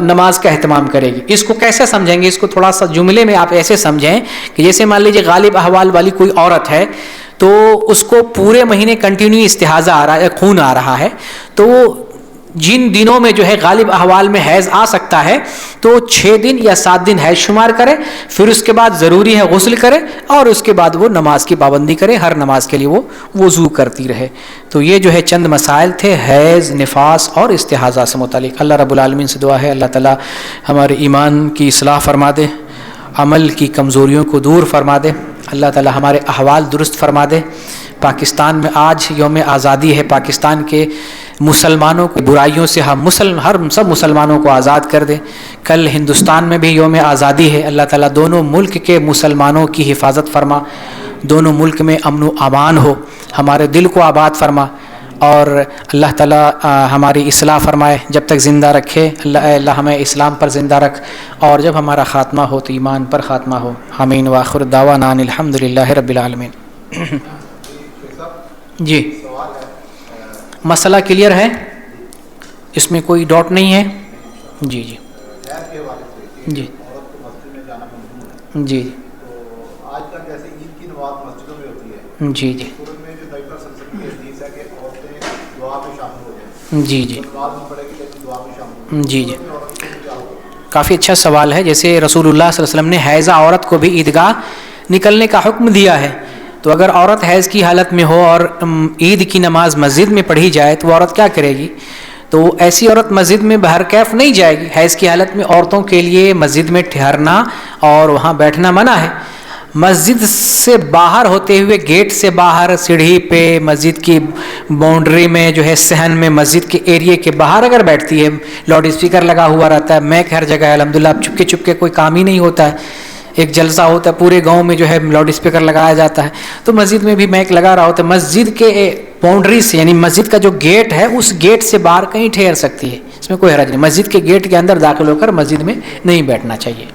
نماز کا اہتمام کرے گی. اس کو کیسے سمجھیں گے؟ اس کو تھوڑا سا جملے میں آپ ایسے سمجھیں کہ جیسے مان لیجیے غالب احوال والی کوئی عورت ہے، تو اس کو پورے مہینے کنٹینیو استحاضہ آ رہا ہے، خون آ رہا ہے، تو جن دنوں میں جو ہے غالب احوال میں حیض آ سکتا ہے تو 6 دن یا 7 دن حیض شمار کرے، پھر اس کے بعد ضروری ہے غسل کرے اور اس کے بعد وہ نماز کی پابندی کرے، ہر نماز کے لیے وہ وضو کرتی رہے۔ تو یہ جو ہے چند مسائل تھے حیض، نفاس اور استحاضہ سے متعلق۔ اللہ رب العالمین سے دعا ہے اللہ تعالیٰ ہمارے ایمان کی اصلاح فرما دے، عمل کی کمزوریوں کو دور فرما دے، اللہ تعالیٰ ہمارے احوال درست فرما دے۔ پاکستان میں آج یوم آزادی ہے، پاکستان کے مسلمانوں کو برائیوں سے سب مسلمانوں کو آزاد کر دے۔ کل ہندوستان میں بھی یوم آزادی ہے، اللہ تعالیٰ دونوں ملک کے مسلمانوں کی حفاظت فرما، دونوں ملک میں امن و امان ہو، ہمارے دل کو آباد فرما اور اللہ تعالیٰ ہماری اصلاح فرمائے، جب تک زندہ رکھے اللہ ہمیں اسلام پر زندہ رکھ، اور جب ہمارا خاتمہ ہو تو ایمان پر خاتمہ ہو۔ آمین وآخر دعوانا ان الحمدللہ رب العالمین۔ جی مسئلہ کلیئر ہے، اس میں کوئی ڈاؤٹ نہیں ہے؟ جی جی جی جی جی جی جی جی جی جی کافی اچھا سوال ہے۔ جیسے رسول اللہ صلی اللہ علیہ وسلم نے حیضہ عورت کو بھی عیدگاہ نکلنے کا حکم دیا ہے، تو اگر عورت حیض کی حالت میں ہو اور عید کی نماز مسجد میں پڑھی جائے تو وہ عورت کیا کرے گی؟ تو ایسی عورت مسجد میں بہرکیف نہیں جائے گی۔ حیض کی حالت میں عورتوں کے لیے مسجد میں ٹھہرنا اور وہاں بیٹھنا منع ہے۔ مسجد سے باہر ہوتے ہوئے گیٹ سے باہر سیڑھی پہ مسجد کی باؤنڈری میں جو ہے صحن میں مسجد کے ایریے کے باہر اگر بیٹھتی ہے، لاؤڈ اسپیکر لگا ہوا رہتا ہے، میک ہر جگہ ہے الحمدللہ، اب چپکے کوئی کام ہی نہیں ہوتا ہے، ایک جلسہ ہوتا ہے پورے گاؤں میں جو ہے لاؤڈ اسپیکر لگایا جاتا ہے، تو مسجد میں بھی میک لگا رہا ہوتا ہے۔ مسجد کے باؤنڈری سے یعنی مسجد کا جو گیٹ ہے اس گیٹ سے باہر کہیں ٹھہر سکتی ہے، اس میں کوئی حرج نہیں۔ مسجد کے گیٹ کے اندر داخل ہو کر مسجد میں نہیں بیٹھنا چاہیے،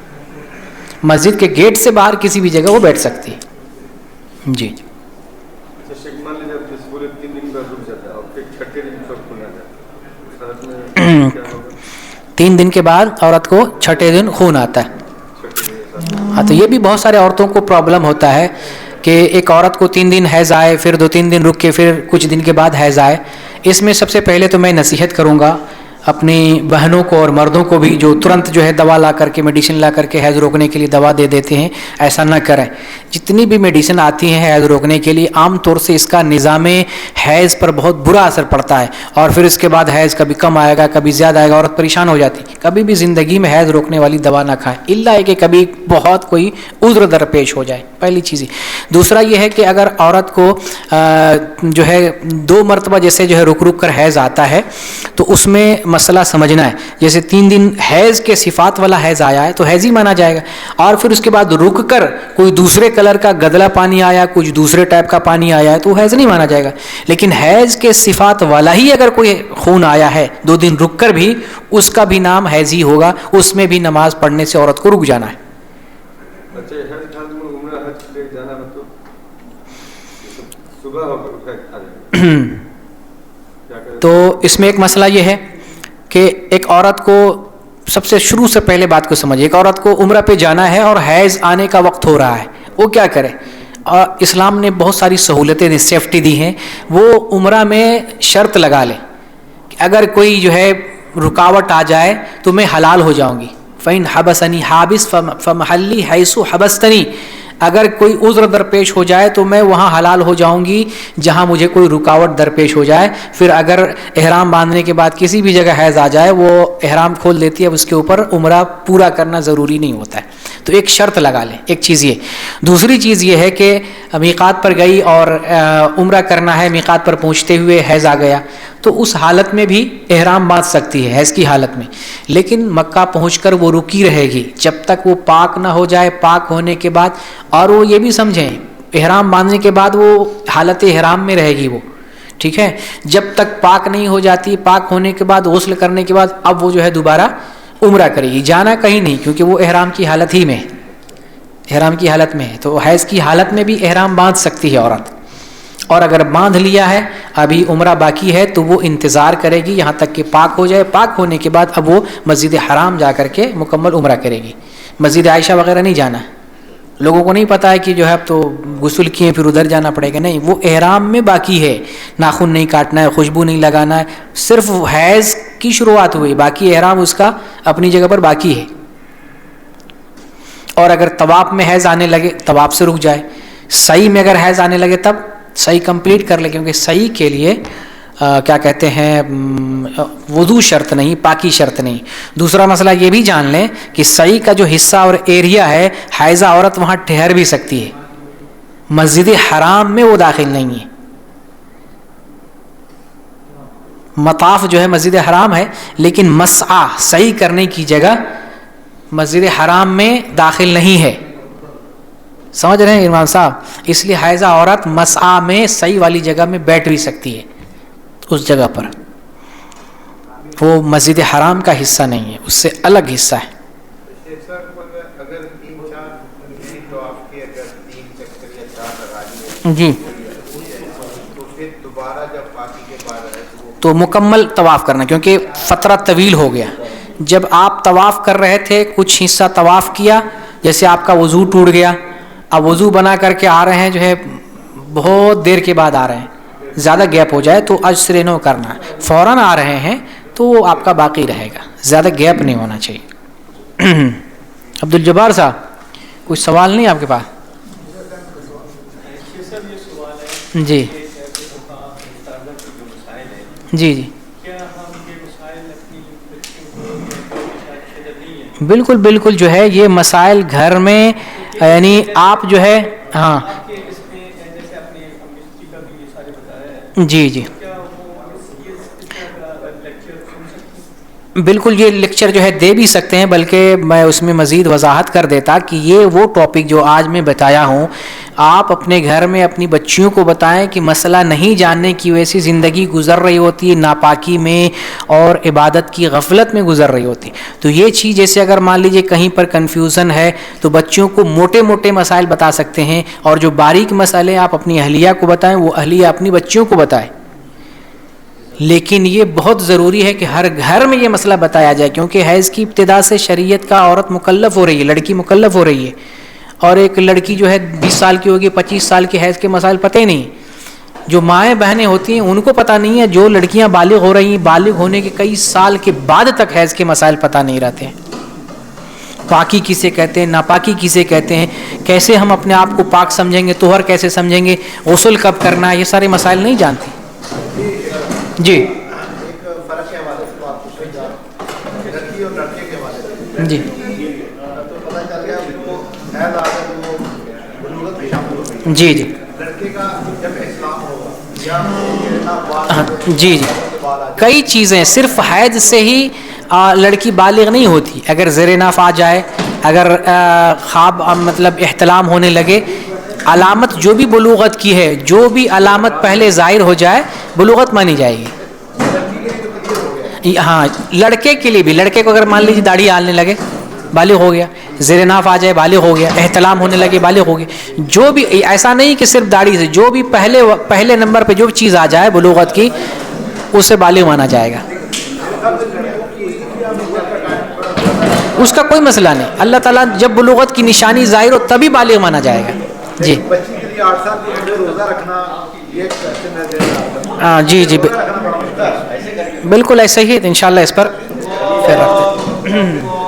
مسجد کے گیٹ سے باہر کسی بھی جگہ وہ بیٹھ سکتی ہے۔ جی 3 دن کے بعد عورت کو چھٹے دن خون آتا ہے۔ ہاں تو یہ بھی بہت سارے عورتوں کو پرابلم ہوتا ہے کہ ایک عورت کو 3 دن حیض آئے، پھر 2-3 دن رک کے پھر کچھ دن کے بعد حیض آئے۔ اس میں سب سے پہلے تو میں نصیحت کروں گا اپنی بہنوں کو اور مردوں کو بھی، جو ترنت جو ہے دوا لا کر کے میڈیسن لا کر کے حیض روکنے کے لیے دوا دے دیتے ہیں، ایسا نہ کریں۔ جتنی بھی میڈیسن آتی ہیں حیض روکنے کے لیے عام طور سے اس کا نظام حیض پر بہت برا اثر پڑتا ہے، اور پھر اس کے بعد حیض کبھی کم آئے گا کبھی زیادہ آئے گا، عورت پریشان ہو جاتی۔ کبھی بھی زندگی میں حیض روکنے والی دوا نہ کھائیں، الا ہے کہ کبھی بہت کوئی عذر درپیش ہو جائے، پہلی چیز۔ دوسرا یہ ہے کہ اگر عورت کو جو ہے 2 مرتبہ جیسے جو ہے رک کر حیض آتا ہے تو اس میں مسئلہ سمجھنا ہے۔ جیسے 3 دن حیض کے صفات والا حیض آیا ہے تو حیض ہی مانا جائے گا، اور پھر اس کے بعد رک کر کوئی دوسرے کلر کا گدلا پانی آیا، کچھ دوسرے ٹائپ کا پانی آیا ہے تو حیض نہیں مانا جائے گا۔ لیکن حیض کے صفات والا ہی اگر کوئی خون آیا ہے 2 دن رک کر بھی، اس کا بھی نام حیض ہی ہوگا، اس میں بھی نماز پڑھنے سے عورت کو رک جانا ہے۔ تو اس میں ایک مسئلہ یہ ہے کہ ایک عورت کو سب سے شروع سے پہلے بات کو سمجھے، ایک عورت کو عمرہ پہ جانا ہے اور حیض آنے کا وقت ہو رہا ہے، وہ کیا کرے؟ اور اسلام نے بہت ساری سہولتیں سیفٹی دی ہیں، وہ عمرہ میں شرط لگا لے کہ اگر کوئی جو ہے رکاوٹ آ جائے تو میں حلال ہو جاؤں گی، فَإِنْ حَبَسَنِي حَابِسْ فَمَحَلِّي حَيْثُ حَبَسْتَنِي، اگر کوئی عذر درپیش ہو جائے تو میں وہاں حلال ہو جاؤں گی جہاں مجھے کوئی رکاوٹ درپیش ہو جائے۔ پھر اگر احرام باندھنے کے بعد کسی بھی جگہ حیض آ جائے وہ احرام کھول دیتی ہے، اس کے اوپر عمرہ پورا کرنا ضروری نہیں ہوتا ہے۔ تو ایک شرط لگا لیں، ایک چیز یہ۔ دوسری چیز یہ ہے کہ میقات پر گئی اور عمرہ کرنا ہے، میقات پر پہنچتے ہوئے حیض آ گیا تو اس حالت میں بھی احرام باندھ سکتی ہے حیض کی حالت میں، لیکن مکہ پہنچ کر وہ رکی رہے گی جب تک وہ پاک نہ ہو جائے۔ پاک ہونے کے بعد، اور وہ یہ بھی سمجھیں احرام باندھنے کے بعد وہ حالت احرام میں رہے گی وہ، ٹھیک ہے، جب تک پاک نہیں ہو جاتی۔ پاک ہونے کے بعد غسل کرنے کے بعد اب وہ جو ہے دوبارہ عمرہ کرے گی، جانا کہیں نہیں، کیونکہ وہ احرام کی حالت ہی میں ہے، احرام کی حالت میں ہے۔ تو حیض کی حالت میں بھی احرام باندھ سکتی ہے عورت، اور اگر باندھ لیا ہے ابھی عمرہ باقی ہے تو وہ انتظار کرے گی یہاں تک کہ پاک ہو جائے۔ پاک ہونے کے بعد اب وہ مسجد حرام جا کر کے مکمل عمرہ کرے گی، مسجد عائشہ وغیرہ نہیں جانا، لوگوں کو نہیں پتہ ہے کہ جو ہے اب تو غسل کیے پھر ادھر جانا پڑے گا. نہیں, وہ احرام میں باقی ہے, ناخن نہیں کاٹنا ہے, خوشبو نہیں لگانا ہے, صرف حیض کی شروعات ہوئی, باقی احرام اس کا اپنی جگہ پر باقی ہے. اور اگر طواف میں حیض آنے لگے طواف سے رک جائے, سعی میں اگر حیض آنے لگے تب سعی کمپلیٹ کر لے, کیونکہ سعی کے لیے کیا کہتے ہیں وضو شرط نہیں, پاکی شرط نہیں. دوسرا مسئلہ یہ بھی جان لیں کہ سعی کا جو حصہ اور ایریا ہے, حائضہ عورت وہاں ٹھہر بھی سکتی ہے, مسجد حرام میں وہ داخل نہیں ہے. مطاف جو ہے مسجد حرام ہے, لیکن مسعی سعی کرنے کی جگہ مسجد حرام میں داخل نہیں ہے. سمجھ رہے ہیں عرفان صاحب؟ اس لیے حائضہ عورت مسعی میں سعی والی جگہ میں بیٹھ بھی سکتی ہے, اس جگہ پر. وہ مسجد حرام کا حصہ نہیں ہے, اس سے الگ حصہ ہے. جی, تو مکمل طواف کرنا, کیونکہ فترہ طویل ہو گیا. جب آپ طواف کر رہے تھے کچھ حصہ طواف کیا, جیسے آپ کا وضو ٹوٹ گیا, اب وضو بنا کر کے آ رہے ہیں, جو ہے بہت دیر کے بعد آ رہے ہیں, زیادہ گیپ ہو جائے تو اجر نو کرنا. فوراً آ رہے ہیں تو وہ آپ کا باقی رہے گا, زیادہ گیپ نہیں ہونا چاہیے. عبدالجبار صاحب کوئی سوال نہیں آپ کے پاس؟ جی جی جی بالکل بالکل, جو ہے یہ مسائل گھر میں, یعنی آپ جو ہے ہاں جی جی بالکل, یہ لیکچر جو ہے دے بھی سکتے ہیں, بلکہ میں اس میں مزید وضاحت کر دیتا کہ یہ وہ ٹاپک جو آج میں بتایا ہوں, آپ اپنے گھر میں اپنی بچیوں کو بتائیں کہ مسئلہ نہیں جاننے کی وجہ سے زندگی گزر رہی ہوتی ہے ناپاکی میں اور عبادت کی غفلت میں گزر رہی ہوتی. تو یہ چیز جیسے اگر مان لیجئے کہیں پر کنفیوژن ہے تو بچوں کو موٹے موٹے مسائل بتا سکتے ہیں, اور جو باریک مسئلے آپ اپنی اہلیہ کو بتائیں وہ اہلیہ اپنی بچیوں کو بتائیں. لیکن یہ بہت ضروری ہے کہ ہر گھر میں یہ مسئلہ بتایا جائے, کیونکہ حیض کی ابتدا سے شریعت کا عورت مکلف ہو رہی ہے, لڑکی مکلف ہو رہی ہے. اور ایک لڑکی جو ہے 20 سال کی ہوگی, 25 سال کی حیض کے مسائل پتہ ہی نہیں. جو مائیں بہنیں ہوتی ہیں ان کو پتہ نہیں ہے, جو لڑکیاں بالغ ہو رہی ہیں بالغ ہونے کے کئی سال کے بعد تک حیض کے مسائل پتہ نہیں رہتے ہیں. پاکی کسے کہتے ہیں, ناپاکی کسے کہتے ہیں, کیسے ہم اپنے آپ کو پاک سمجھیں گے, طہر کیسے سمجھیں گے, غسل کب کرنا ہے, یہ سارے مسائل نہیں جانتے. جی جی جی جی جی جی کئی چیزیں, صرف حیض سے ہی لڑکی بالغ نہیں ہوتی. اگر زیر ناف آ جائے, اگر خواب مطلب احتلام ہونے لگے, علامت جو بھی بلوغت کی ہے, جو بھی علامت پہلے ظاہر ہو جائے بلوغت مانی جائے گی. ہاں لڑکے کے لیے بھی, لڑکے کو اگر مان لیجیے داڑھی آنے لگے بالغ ہو گیا, زیر ناف آ جائے بالغ ہو گیا, احتلام ہونے لگے بالغ ہو گیا. جو بھی, ایسا نہیں کہ صرف داڑھی سے, جو بھی پہلے نمبر پہ جو چیز آ جائے بلوغت کی, اسے بالغ مانا جائے گا. اس کا کوئی مسئلہ نہیں, اللہ تعالیٰ جب بلوغت کی نشانی ظاہر ہو تبھی بالغ مانا جائے گا. جی ہاں جی جی بالکل ایسا ہی, انشاءاللہ اس پر خیر رکھتے ہیں.